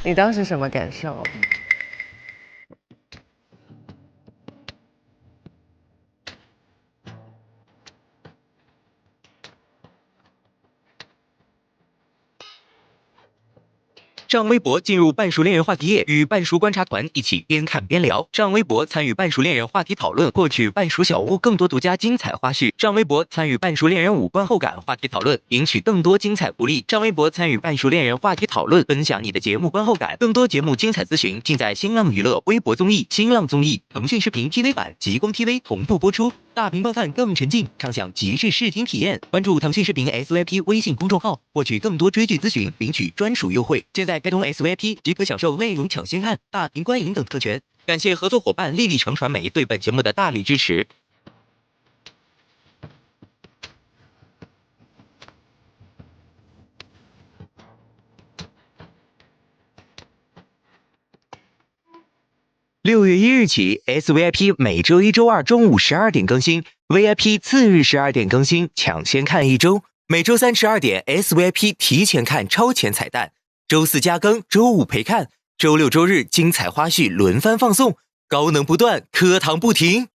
Speaker 15: 你当时什么感受？
Speaker 23: 上微博进入半熟恋人话题页，与半熟观察团一起边看边聊。上微博参与半熟恋人话题讨论，获取半熟小屋更多独家精彩花絮。上微博参与半熟恋人5观后感话题讨论，赢取更多精彩福利。上微博参与半熟恋人话题讨论，分享你的节目观后感。更多节目精彩资讯尽在新浪娱乐微博综艺、新浪综艺、腾讯视频 TV 版、极光 TV 同步播出。大屏爆饭更沉浸，畅享极致视听体验。关注腾讯视频 SVIP 微信公众号，获取更多追剧资讯，领取专属优惠。现在开通 SVIP 即可享受内容抢先看、大屏观影等特权。感谢合作伙伴丽丽城传媒对本节目的大力支持。6月1日起 ，SVIP 每周1、周2中午12点更新 ，VIP 次日12点更新，抢先看1周。每周3、12点 ，SVIP 提前看超前彩蛋。周4加更，周5陪看，周6、周日精彩花絮轮番放送，高能不断，课堂不停。